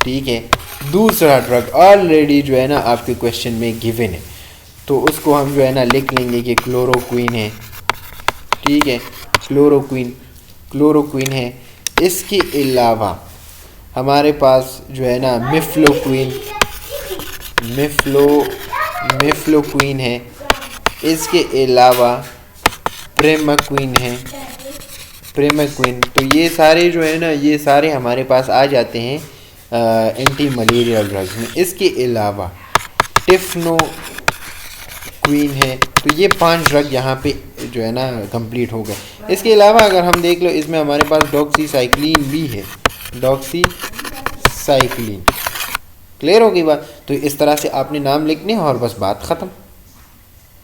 ठीक है। दूसरा ड्रग ऑलरेडी जो है ना आपके क्वेश्चन में गिवन है, तो उसको हम जो है ना लिख लेंगे कि क्लोरोक्विन है, ठीक है, क्लोरोक्विन है। इसके अलावा हमारे पास जो है ना मिफ्लोक्विन है। इसके अलावा प्रेमाक्विन है, प्रेमाक्विन। तो ये सारे जो है ना ये सारे हमारे पास आ जाते हैं एंटी मलेरियल ड्रग्स में। इसके अलावा टिफ्नोक्विन है। तो ये 5 ड्रग यहाँ पे जो है ना कंप्लीट हो गए। इसके अलावा अगर हम देख लो इसमें हमारे पास डॉक्सीसाइक्लिन भी है, डॉक्सीसाइक्लिन। क्लियर हो गई बात। तो इस तरह से आपने नाम लिखने हैं और बस बात ख़त्म।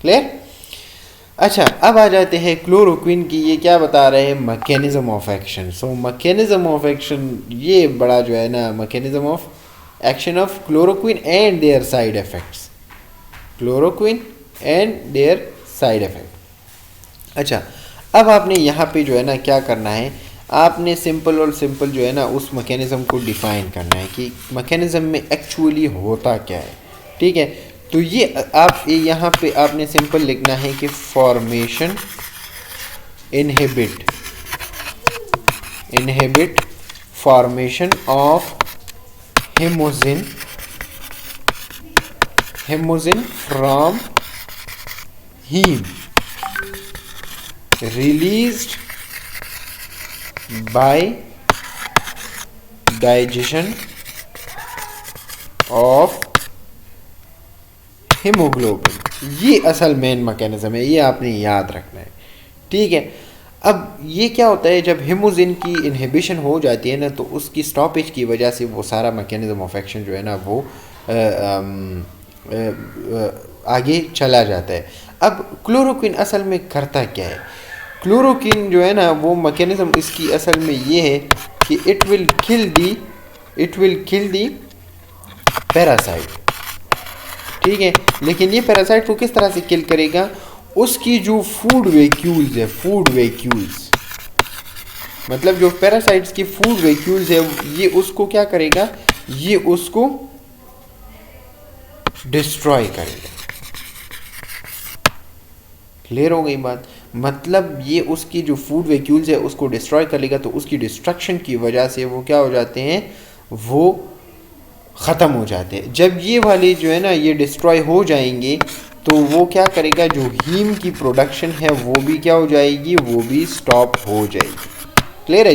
क्लियर। अच्छा, अब आ जाते हैं क्लोरोक्विन की, ये क्या बता रहे हैं, mechanism of action. So mechanism of action ये बड़ा जो है ना mechanism of action of chloroquine and their side effects, chloroquine and their side effect. अच्छा, अब आपने यहाँ पे जो है ना क्या करना है, आपने सिंपल और सिंपल जो है ना उस मैकेनिज़्म को डिफ़ाइन करना है कि मैकेनिज़्म में एक्चुअली होता क्या है। ठीक है, तो ये आप यहाँ पे आपने सिंपल लिखना है कि formation inhibit formation of hemozoin from heme released by digestion of haemoglobin. ये असल मेन मैकेनिज्म है, ये आपने याद रखना है। ठीक है, अब ये क्या होता है जब हीमोजिन की इनहिबिशन हो जाती है ना तो उसकी स्टॉपेज की वजह से वो सारा मैकेनिज्म ऑफ एक्शन जो है ना वो आगे चला जाता है। अब क्लोरोक्विन असल में करता क्या है? क्लोरोक्विन जो है ना वो मैकेनिज्म इसकी असल में ये है कि it will kill the parasite. ठीक है, लेकिन ये पैरासाइट को किस तरह से किल करेगा? उसकी जो फूड वैक्यूल्स मतलब जो पैरासाइट्स की फूड वैक्यूल्स है ये उसको क्या करेगा? ये उसको डिस्ट्रॉय करेगा। क्लियर हो गई बात? मतलब ये उसकी जो फूड वैक्यूल्स है उसको डिस्ट्रॉय कर लेगा, तो उसकी डिस्ट्रक्शन की वजह से वो क्या हो जाते हैं? वो ख़त्म हो जाते हैं। जब ये वाले जो है ना ये डिस्ट्रॉय हो जाएंगे तो वो क्या करेगा? जो हीम की प्रोडक्शन है वो भी क्या हो जाएगी? वो भी स्टॉप हो जाएगी। क्लियर है?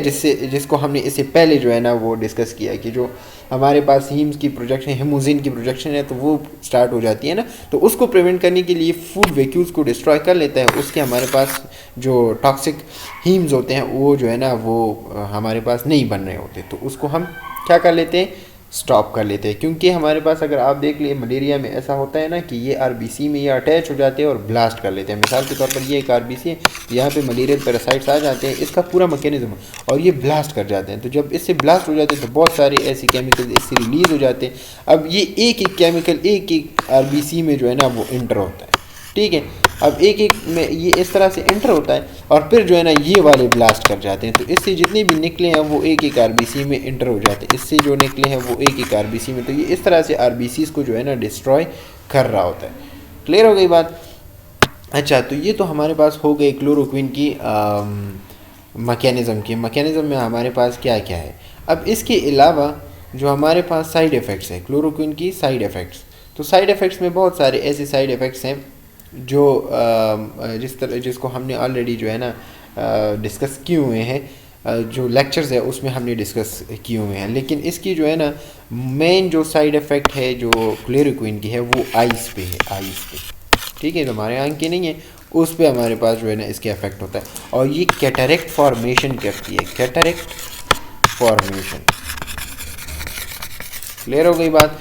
जिसको हमने इससे पहले जो है ना वो डिस्कस किया कि जो हमारे पास हीम्स की प्रोडक्शन, हेमोजिन की प्रोडक्शन है तो वो स्टार्ट हो जाती है ना, तो उसको प्रिवेंट करने के लिए फूड वैक्यूल्स को डिस्ट्रॉय कर लेता है। उसके हमारे पास जो टॉक्सिक हीम्स होते हैं वो जो है ना वो हमारे पास नहीं बन रहे होते, तो उसको हम क्या कर लेते हैं? स्टॉप कर लेते हैं। क्योंकि हमारे पास अगर आप देख लिए मलेरिया में ऐसा होता है ना कि ये आरबीसी में ये अटैच हो जाते हैं और ब्लास्ट कर लेते हैं। मिसाल के तौर पर ये एक आरबीसी है, यहाँ पे मलेरियल पैरासाइट्स आ जाते हैं, इसका पूरा मैकेनिज्म और ये ब्लास्ट कर जाते हैं। तो जब इससे ब्लास्ट हो जाते हैं तो बहुत सारे ऐसे केमिकल इससे रिलीज़ हो जाते हैं। अब ये एक एक केमिकल एक एक आरबीसी में जो है ना वो इंटर होता है। ठीक है, अब एक एक में ये इस तरह से एंटर होता है और फिर जो है ना ये वाले ब्लास्ट कर जाते हैं, तो इससे जितने भी निकले हैं वो एक एक आरबीसी में एंटर हो जाते हैं। इससे जो निकले हैं वो एक एक आरबीसी में, तो ये इस तरह से आरबीसीज को जो है ना डिस्ट्रॉय कर रहा होता है। क्लियर हो गई बात? अच्छा, तो ये तो हमारे पास हो गई क्लोरोक्विन की मैकेनिज़्म में हमारे पास क्या क्या है। अब इसके अलावा जो हमारे पास साइड इफ़ेक्ट्स है क्लोरोक्विन की, साइड इफ़ेक्ट्स, तो साइड इफ़ेक्ट्स में बहुत सारे ऐसे साइड इफ़ेक्ट्स हैं जो जिसको हमने ऑलरेडी जो है ना डिस्कस किए हुए हैं, जो लेक्चर्स है उसमें हमने डिस्कस किए हुए हैं। लेकिन इसकी जो है ना मेन जो साइड इफ़ेक्ट है जो क्लोरोक्विन की है वो आइस पे है, आइस पे। ठीक है, तो हमारे आँख की नहीं है, उस पे हमारे पास जो है ना इसके इफेक्ट होता है और ये कैटरेक्ट फॉर्मेशन करती है, कैटरेक्ट फॉर्मेशन। क्लियर हो गई बात?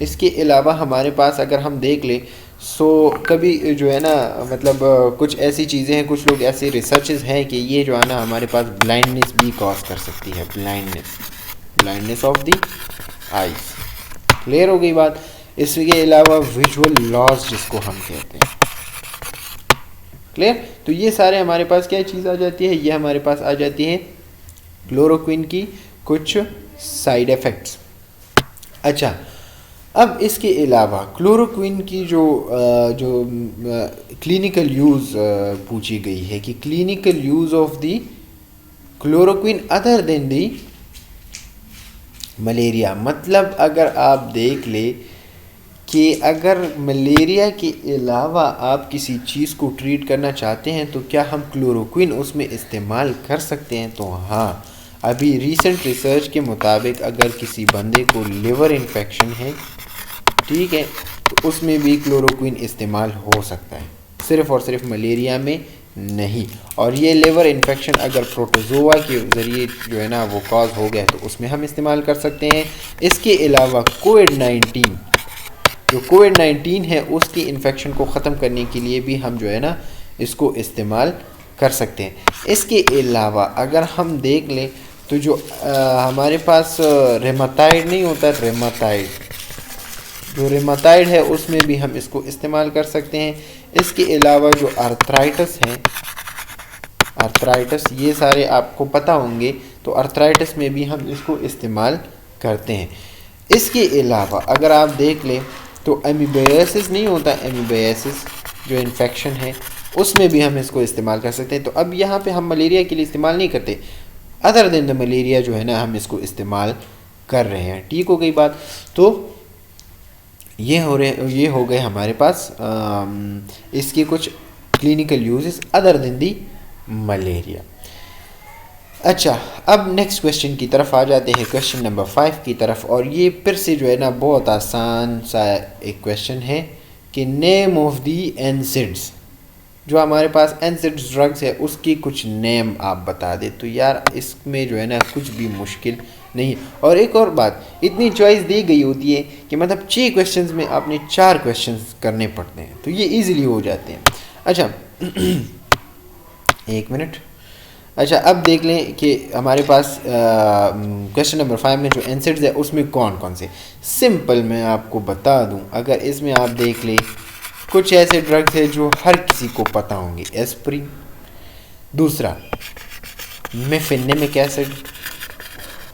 इसके अलावा हमारे पास अगर हम देख ले सो कभी जो है ना मतलब कुछ ऐसी चीज़ें हैं, कुछ लोग ऐसे रिसर्चेस हैं कि ये जो है ना हमारे पास ब्लाइंडनेस भी कॉज कर सकती है, blindness of the eyes. Clear हो गई बात? इसके अलावा विजुअल लॉस जिसको हम कहते हैं। क्लियर? तो ये सारे हमारे पास क्या चीज़ आ जाती है? ये हमारे पास आ जाती है क्लोरोक्विन की कुछ साइड इफ़ेक्ट्स। अच्छा, अब इसके अलावा क्लोरोक्विन की जो क्लिनिकल यूज़ पूछी गई है कि clinical use of the chloroquine other than the malaria. मतलब अगर आप देख ले कि अगर मलेरिया के अलावा आप किसी चीज़ को ट्रीट करना चाहते हैं तो क्या हम क्लोरोक्विन उसमें इस्तेमाल कर सकते हैं? तो हाँ, अभी रीसेंट रिसर्च के मुताबिक अगर किसी बंदे को लिवर इन्फेक्शन है, ठीक है, तो उसमें भी क्लोरोक्विन इस्तेमाल हो सकता है, सिर्फ़ और सिर्फ मलेरिया में नहीं। और ये लिवर इन्फेक्शन अगर प्रोटोजोआ के ज़रिए जो है ना वो कॉज हो गया तो उसमें हम इस्तेमाल कर सकते हैं। इसके अलावा कोविड-19 है उसकी इन्फेक्शन को ख़त्म करने के लिए भी हम जो है ना इसको इस्तेमाल कर सकते हैं। इसके अलावा अगर हम देख लें तो जो हमारे पास रेमाटाइड नहीं होता, रेमाटाइड है उसमें भी हम इसको इस्तेमाल कर सकते हैं। इसके अलावा जो आर्थराइटिस है, अर्थराइटिस, ये सारे आपको पता होंगे। तो अर्थराइटिस में भी हम इसको इस्तेमाल करते हैं। इसके अलावा अगर आप देख लें तो एमीबियासिस नहीं होता, एमीबियासिस जो इन्फेक्शन है उसमें भी हम इसको इस्तेमाल कर सकते हैं। तो अब यहाँ पे हम मलेरिया के लिए इस्तेमाल नहीं करते, अदर देन द मलेरिया जो है ना हम इसको इस्तेमाल कर रहे हैं। ठीक हो गई बात। तो ये हो गए हमारे पास इसके कुछ क्लिनिकल यूजेस अदर देन दी मलेरिया। अच्छा, अब नेक्स्ट क्वेश्चन की तरफ आ जाते हैं, क्वेश्चन नंबर 5 की तरफ। और ये फिर से जो है ना बहुत आसान सा एक क्वेश्चन है कि नेम ऑफ दी एनसिड्स, जो हमारे पास एनसिड्स ड्रग्स है उसकी कुछ नेम आप बता दे। तो यार इसमें जो है ना कुछ भी मुश्किल नहीं। और एक और बात, इतनी चॉइस दी गई होती है कि मतलब 6 क्वेश्चंस में आपने 4 क्वेश्चंस करने पड़ते हैं, तो ये इजीली हो जाते हैं। अच्छा एक मिनट। अच्छा, अब देख लें कि हमारे पास क्वेश्चन नंबर 5 में जो एनसिड्स है उसमें कौन कौन से। सिंपल मैं आपको बता दूं, अगर इसमें आप देख लें कुछ ऐसे ड्रग्स है जो हर किसी को पता होंगे, एस्प्रिन, दूसरा मेफेनेमिक एसिड,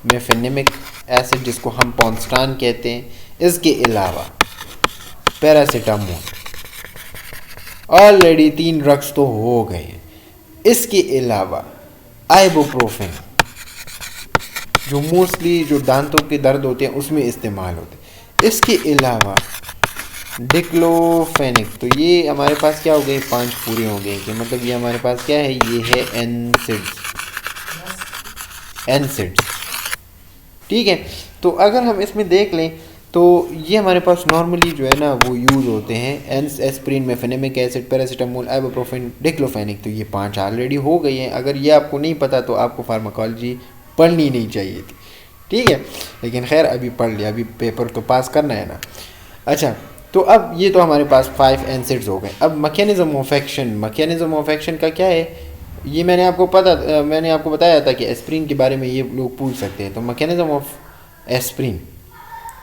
मेफेनेमिक एसिड जिसको हम पॉन्स्टान कहते हैं, इसके अलावा पैरासीटामोल, ऑलरेडी 3 ड्रग्स तो हो गए। इसके अलावा आइबुप्रोफेन जो मोस्टली जो दांतों के दर्द होते हैं उसमें इस्तेमाल होते हैं। इसके अलावा डिक्लोफेनिक। तो ये हमारे पास क्या हो गए, 5 पूरे हो गए कि मतलब ये हमारे पास क्या है, ये है एनसिड्स। ठीक है। तो अगर हम इसमें देख लें तो ये हमारे पास नॉर्मली जो है ना वो यूज़ होते हैं, aspirin, mefenamic acid, paracetamol, ibuprofen, diclofenac. तो ये 5 ऑलरेडी हो गई हैं। अगर ये आपको नहीं पता तो आपको फार्माकोलॉजी पढ़नी नहीं चाहिए थी। ठीक है, लेकिन खैर अभी पढ़ लिया, अभी पेपर तो पास करना है ना। अच्छा, तो अब ये तो हमारे पास 5 एनसिड्स हो गए। अब मैकेनिज्म ऑफ एक्शन का क्या है, ये मैंने आपको बताया था कि एस्प्रिन के बारे में ये लोग पूछ सकते हैं। तो मैकेनिज्म ऑफ एस्प्रिन,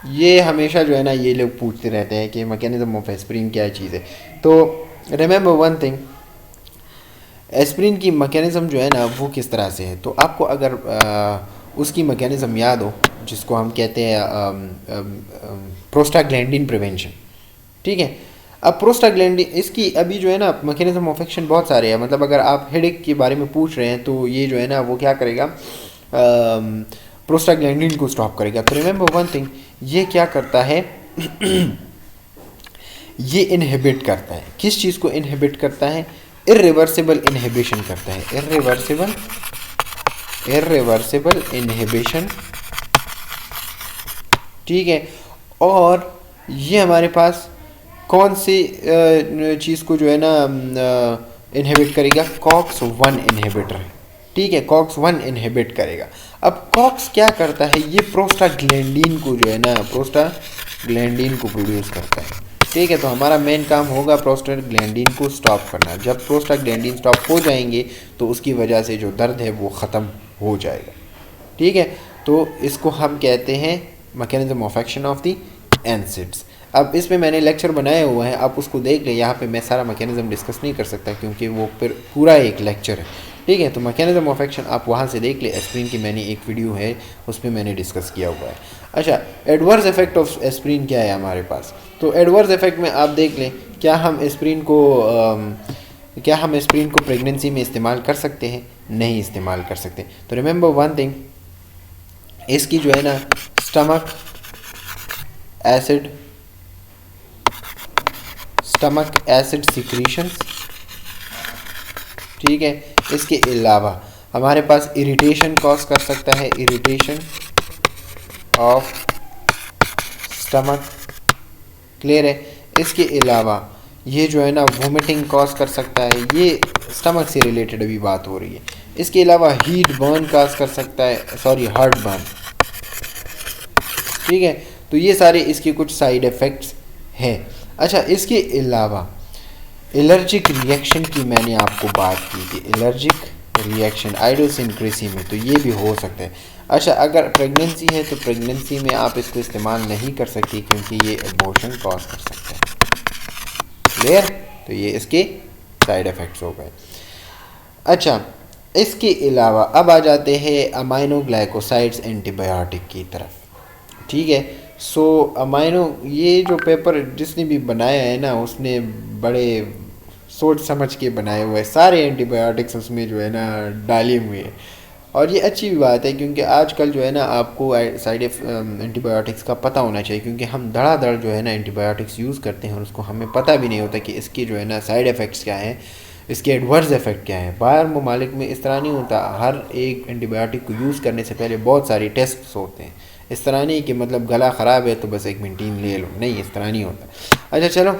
ये हमेशा जो है ना ये लोग पूछते रहते हैं कि मैकेनिज्म ऑफ एस्प्रिन क्या चीज़ है। तो रिमेंबर वन थिंग, एस्प्रिन की मैकेनिज्म जो है ना वो किस तरह से है। तो आपको अगर उसकी मैकेनिज्म याद हो, जिसको हम कहते हैं प्रोस्टाग्लैंडिन प्रिवेंशन। ठीक है। अब प्रोस्टाग्लैंडिन, इसकी अभी जो है ना मैकेनिज्म ऑफ एक्शन बहुत सारे हैं। मतलब अगर आप हेडेक के बारे में पूछ रहे हैं तो ये जो है ना वो क्या करेगा, प्रोस्टाग्लैंडिन को स्टॉप करेगा। तो रिमेंबर वन थिंग, ये क्या करता है ये इनहिबिट करता है। किस चीज़ को इनहिबिट करता है, इर्रिवर्सिबल इनहिबिशन करता है, इर्रिवर्सिबल इनहिबिशन। ठीक है। और ये हमारे पास कौन सी चीज़ को जो है ना इनहिबिट करेगा, COX-1 इनहिबिटर है। ठीक है, COX-1 इनहिबिट करेगा। अब COX क्या करता है, ये प्रोस्टाग्लैंडिन को जो है ना प्रोस्टाग्लैंडिन को प्रोड्यूस करता है। ठीक है। तो हमारा मेन काम होगा प्रोस्टाग्लैंडिन को स्टॉप करना। जब प्रोस्टाग्लैंडिन स्टॉप हो जाएंगे तो उसकी वजह से जो दर्द है वो ख़त्म हो जाएगा। ठीक है। तो इसको हम कहते हैं mechanism of action of the NSAIDs. अब इसमें मैंने लेक्चर बनाया हुआ है, आप उसको देख लें। यहाँ पे मैं सारा मैकेनिज्म डिस्कस नहीं कर सकता क्योंकि वो फिर पूरा एक लेक्चर है। ठीक है। तो मैकेनिज्म ऑफ एक्शन आप वहाँ से देख लें। एस्प्रिन की मैंने एक वीडियो है उसमें मैंने डिस्कस किया हुआ है। अच्छा, एडवर्स इफेक्ट ऑफ एस्प्रिन क्या है हमारे पास। तो एडवर्स इफेक्ट में आप देख लें, क्या हम एस्प्रिन को प्रेगनेंसी में इस्तेमाल कर सकते हैं, नहीं इस्तेमाल कर सकते। तो रिमेंबर वन थिंग, इसकी जो है ना स्टमक एसिड सिक्रीशंस। ठीक है। इसके अलावा हमारे पास इरिटेशन कॉज कर सकता है, इरिटेशन ऑफ स्टमक। क्लियर है। इसके अलावा ये जो है ना वोमिटिंग कॉज कर सकता है, ये स्टमक से रिलेटेड अभी बात हो रही है। इसके अलावा हीट बर्न कॉज कर सकता है, हार्ट बर्न। ठीक है। तो ये सारे इसके कुछ साइड इफ़ेक्ट्स हैं। अच्छा, इसके अलावा एलर्जिक रिएक्शन की मैंने आपको बात की थी, एलर्जिक रिएक्शन आइडोसिनक्रेसी में, तो ये भी हो सकता है। अच्छा, अगर प्रेगनेंसी है तो प्रेगनेंसी में आप इसको इस्तेमाल नहीं कर सकती क्योंकि ये एबॉर्शन कॉज कर सकता है। क्लियर। तो ये इसके साइड इफ़ेक्ट्स हो गए। अच्छा, इसके अलावा अब आ जाते हैं अमाइनोग्लाइकोसाइड्स एंटीबायोटिक की तरफ, ठीक है। सो अमाइनो, ये जो पेपर जिसने भी बनाया है ना, उसने बड़े सोच समझ के बनाए हुए सारे एंटीबायोटिक्स उसमें जो है ना डाले हुए हैं। और ये अच्छी भी बात है, क्योंकि आजकल जो है ना आपको साइड एंटीबायोटिक्स का पता होना चाहिए, क्योंकि हम धड़ाधड़ जो है ना एंटीबायोटिक्स यूज़ करते हैं और उसको हमें पता भी नहीं होता कि इसकी जो है ना साइड इफ़ेक्ट्स क्या हैं, इसके एडवर्स इफेक्ट क्या है। बाहर ममालिक में इस तरह नहीं होता, हर एक एंटीबायोटिक को यूज़ करने से पहले बहुत सारी टेस्ट होते हैं। इस तरह नहीं कि मतलब गला ख़राब है तो बस एक मिनटीन ले लो, नहीं, इस तरह नहीं होता। अच्छा चलो,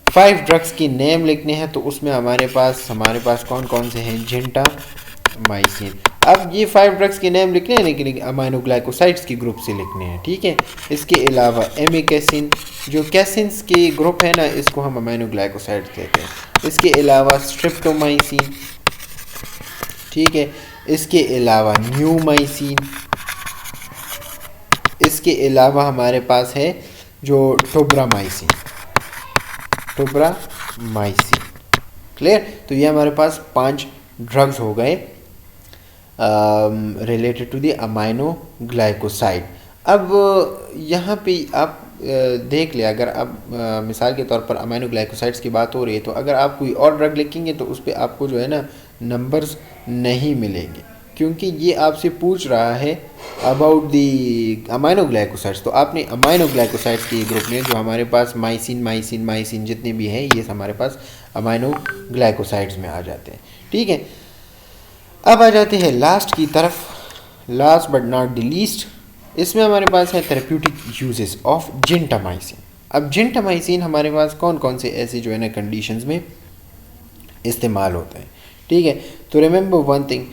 5 ड्रग्स की नेम लिखने हैं, तो उसमें हमारे पास कौन कौन से हैं? जिंटा माइसिन। अब ये 5 ड्रग्स के नेम लिखने हैं, लेकिन अमाइनोग्लाइकोसाइड्स की ग्रुप से लिखने हैं, ठीक है। इसके अलावा एमिकेसिन, जो कैसिन्स के ग्रुप है ना, इसको हम अमाइनोग्लाइकोसाइड्स कहते हैं। इसके अलावा स्ट्रिप्टोमाइसिन, ठीक है। इसके अलावा न्यूमाइसिन। इसके अलावा हमारे पास है जो टोब्रामाइसिन, क्लियर। तो ये हमारे पास 5 ड्रग्स हो गए रिलेटेड टू द अमाइनोग्लाइकोसाइड। अब यहाँ पे आप देख ले, अगर अब मिसाल के तौर पर अमाइनोग्लाइकोसाइड्स की बात हो रही है, तो अगर आप कोई और ड्रग लिखेंगे तो उस पर आपको जो है ना नंबर्स नहीं मिलेंगे, क्योंकि ये आपसे पूछ रहा है अबाउट दी अमाइनोग्लाइकोसाइड्स। तो आपने अमाइनोग्लाइकोसाइड्स के ग्रुप में जो हमारे पास माइसिन जितने भी हैं, ये हमारे पास अमाइनोग्लाइकोसाइड्स में आ जाते हैं, ठीक है। अब आ जाते हैं लास्ट की तरफ, last but not the least. इसमें हमारे पास है थेरेप्यूटिक यूजेस ऑफ जिंटामाइसिन। अब जिंटामाइसिन हमारे पास कौन कौन से ऐसे जो है ना कंडीशंस में इस्तेमाल होता है, ठीक है। तो रिमेंबर वन थिंग,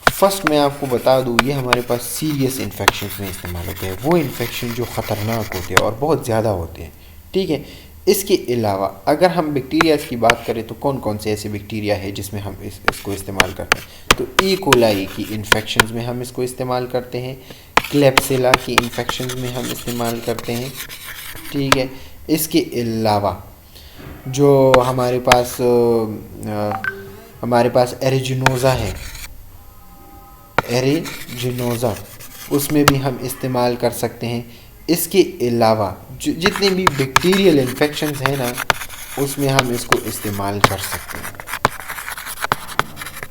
फर्स्ट मैं आपको बता दूँ, ये हमारे पास सीरियस इन्फेक्शंस में इस्तेमाल होते हैं, वो इन्फेक्शन जो ख़तरनाक होते हैं और बहुत ज़्यादा होते हैं, ठीक है। इसके अलावा अगर हम बैक्टीरियाज़ की बात करें, तो कौन कौन से ऐसे बैक्टीरिया है जिसमें हम इसको इस्तेमाल करते हैं? तो ई कोलाई की इन्फेक्शंस में हम इसको इस्तेमाल करते हैं, क्लेप्सिला की इन्फेक्शंस में हम इस्तेमाल करते हैं, ठीक है। इसके अलावा जो हमारे पास एरिजिनोज़ा है, एरिजिनोज़ा, उसमें भी हम इस्तेमाल कर सकते हैं। इसके अलावा जितने भी बैक्टीरियल इन्फेक्शंस हैं ना, उसमें हम इसको इस्तेमाल कर सकते हैं,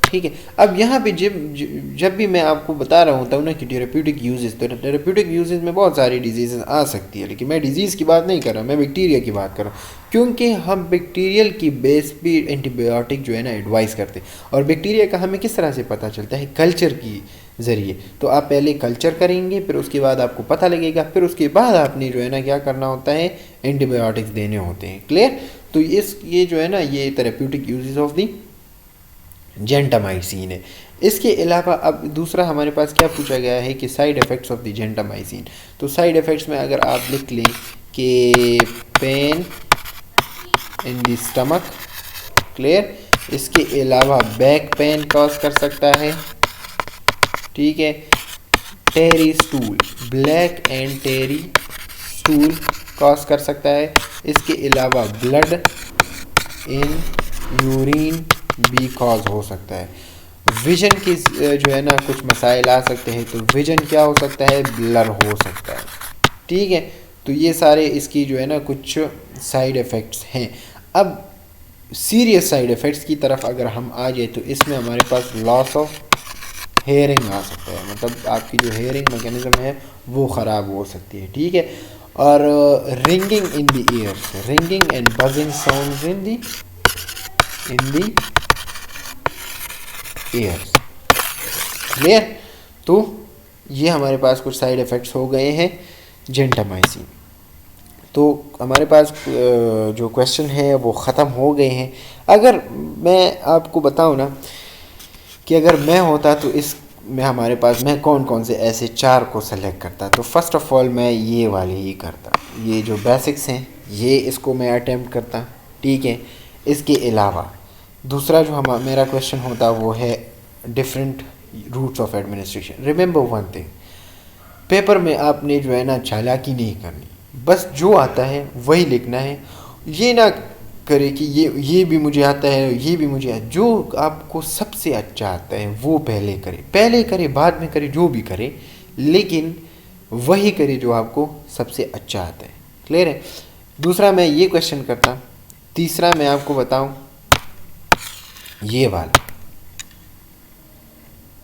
ठीक है। अब यहाँ पे जब भी मैं आपको बता रहा होता हूँ ना कि थेरेप्यूटिक यूजेस, तो थेरेप्यूटिक यूजेस में बहुत सारी डिजीज़ आ सकती है, लेकिन मैं डिजीज़ की बात नहीं कर रहा, मैं बैक्टीरिया की बात कर रहा हूँ, क्योंकि हम बैक्टीरियल की बेस पे एंटीबायोटिक जो है ना एडवाइस करते हैं। और बैक्टीरिया का हमें किस तरह से पता चलता है? कल्चर की ज़रिए। तो आप पहले कल्चर करेंगे, फिर उसके बाद आपको पता लगेगा, फिर उसके बाद आपने जो है ना क्या करना होता है? एंटीबायोटिक्स देने होते हैं, क्लियर। तो ये जो है ना, ये therapeutic uses of the gentamicin है। इसके अलावा अब दूसरा हमारे पास क्या पूछा गया है कि side effects of the gentamicin. तो साइड इफ़ेक्ट्स में अगर आप लिख लें कि pain in the stomach, clear. इसके अलावा बैक पेन कॉज कर सकता है, ठीक है। Tarry stool, black and tarry stool cause कर सकता है। इसके अलावा ब्लड इन यूरिन भी कॉज हो सकता है। विजन की जो है ना कुछ मसाइल आ सकते हैं, तो विजन क्या हो सकता है? ब्लर हो सकता है, ठीक है। तो ये सारे इसकी जो है ना कुछ साइड इफ़ेक्ट्स हैं। अब सीरियस साइड इफ़ेक्ट्स की तरफ अगर हम आ जाए, तो इसमें हमारे पास लॉस ऑफ हेयरिंग आ सकता है, मतलब आपकी जो हेयरिंग मैकेनिज्म है वो ख़राब हो सकती है, ठीक है। और ringing in the years, ringing and buzzing sounds in the years, clear. तो ये हमारे पास कुछ साइड इफ़ेक्ट्स हो गए हैं जेंटामाइसिन। तो हमारे पास जो क्वेश्चन है वो ख़त्म हो गए हैं। अगर मैं आपको बताऊं ना कि अगर मैं होता तो हमारे पास मैं कौन कौन से ऐसे 4 को सेलेक्ट करता, तो फर्स्ट ऑफ ऑल मैं ये वाले ही करता, ये जो बेसिक्स हैं ये इसको मैं अटेम्प्ट करता, ठीक है। इसके अलावा दूसरा जो मेरा क्वेश्चन होता वो है different routes of administration. Remember one thing, paper में आपने जो है ना चालाकी नहीं करनी, बस जो आता है वही लिखना है। ये ना करे कि ये भी मुझे आता है, ये भी मुझे आता है। जो आपको सबसे अच्छा आता है वो पहले करे बाद में करे, जो भी करे, लेकिन वही करे जो आपको सबसे अच्छा आता है। क्लियर है? दूसरा मैं ये क्वेश्चन करता। तीसरा मैं आपको बताऊं, ये वाला,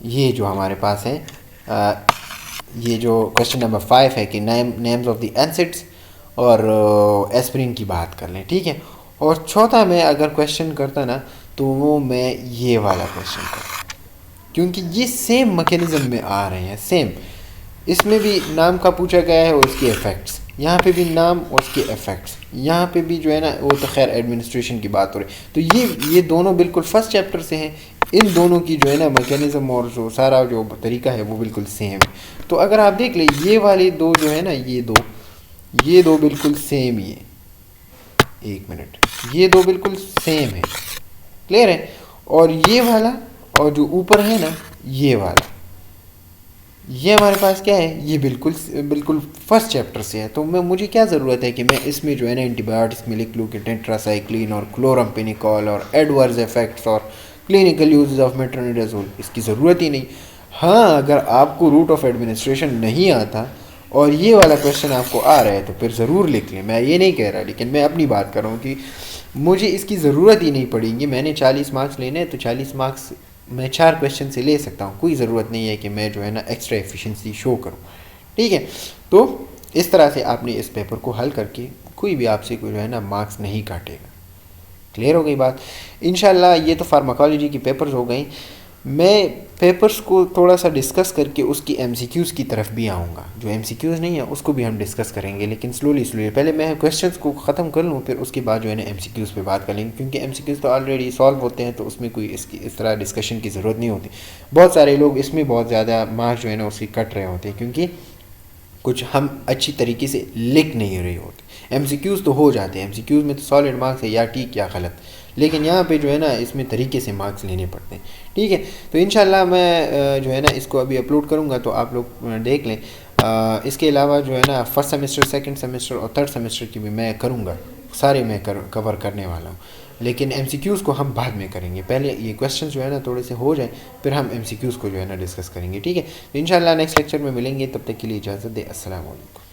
ये जो हमारे पास है, ये जो क्वेश्चन नंबर 5 है कि नेम्स ऑफ द एसिड्स और एस्पिरिन की बात कर लें, ठीक है। और चौथा मैं अगर क्वेश्चन करता ना तो वो मैं ये वाला क्वेश्चन करता, क्योंकि ये सेम मैकेनिज्म में आ रहे हैं, सेम। इसमें भी नाम का पूछा गया है और उसके इफ़ेक्ट्स, यहाँ पे भी नाम और उसके इफ़ेक्ट्स, यहाँ पे भी जो है ना वो तो खैर एडमिनिस्ट्रेशन की बात हो रही। तो ये दोनों बिल्कुल फर्स्ट चैप्टर से हैं। इन दोनों की जो है ना मैकेनिज्म और जो सारा जो तरीका है वो बिल्कुल सेम है। तो अगर आप देख लें ये वाले दो जो है ना, ये दो बिल्कुल सेम ही है। एक मिनट, ये दो बिल्कुल सेम है। क्लियर है? और ये वाला और जो ऊपर है ना ये वाला, ये हमारे पास क्या है, ये बिल्कुल फर्स्ट चैप्टर से है। तो मुझे क्या ज़रूरत है कि मैं इसमें जो है ना एंटीबायोटिक्स में लिख लूँ कि टेट्रासाइक्लिन और क्लोराम्फेनिकोल और एडवर्स इफेक्ट्स और क्लिनिकल यूजेस ऑफ मेट्रोनिडाजोल, इसकी ज़रूरत ही नहीं। हाँ, अगर आपको रूट ऑफ एडमिनिस्ट्रेशन नहीं आता और ये वाला क्वेश्चन आपको आ रहा है तो फिर ज़रूर लिख लें, मैं ये नहीं कह रहा, लेकिन मैं अपनी बात कर रहा हूँ कि मुझे इसकी ज़रूरत ही नहीं पड़ेगी। मैंने 40 मार्क्स लेने हैं तो 40 मार्क्स मैं 4 क्वेश्चन से ले सकता हूँ। कोई ज़रूरत नहीं है कि मैं जो है ना एक्स्ट्रा एफिशिएंसी शो करूँ, ठीक है। तो इस तरह से आपने इस पेपर को हल करके कोई भी आपसे कोई जो है ना मार्क्स नहीं काटेगा। क्लियर हो गई बात? इंशाल्लाह ये तो फार्माकोलॉजी की पेपर्स हो गई। मैं पेपर्स को थोड़ा सा डिस्कस करके उसकी एमसीक्यूज़ की तरफ भी आऊँगा। जो एमसीक्यूज़ नहीं है उसको भी हम डिस्कस करेंगे, लेकिन स्लोली पहले मैं क्वेश्चंस को ख़त्म कर लूँ, फिर उसके बाद जो है ना एमसीक्यूज़ पे बात कर लेंगे, क्योंकि एमसीक्यूज़ तो ऑलरेडी सॉल्व होते हैं तो उसमें कोई इस तरह डिस्कशन की ज़रूरत नहीं होती। बहुत सारे लोग इसमें बहुत ज़्यादा मार्क्स जो है ना उसकी कट रहे होते हैं, क्योंकि कुछ हम अच्छी तरीके से लिख नहीं रहे होते। एमसीक्यूज़ तो हो जाते हैं, एमसीक्यूज़ में तो सॉलिड मार्क्स है या ठीक या गलत, लेकिन यहाँ पे जो है ना इसमें तरीके से मार्क्स लेने पड़ते हैं, ठीक है। तो इंशाल्लाह मैं जो है ना इसको अभी अपलोड करूँगा तो आप लोग देख लें। इसके अलावा जो है ना फर्स्ट सेमेस्टर, सेकंड सेमेस्टर और थर्ड सेमेस्टर की भी मैं करूँगा, सारे मैं कवर करने वाला हूँ। लेकिन एमसीक्यूज़ को हम बाद में करेंगे, पहले ये क्वेश्चंस जो है ना थोड़े से हो जाए, फिर हम एमसीक्यूज़ को जो है ना डिस्कस करेंगे, ठीक है। तो इंशाल्लाह नेक्स्ट लेक्चर में मिलेंगे, तब तक के लिए इजाज़त दें। अस्सलाम वालेकुम।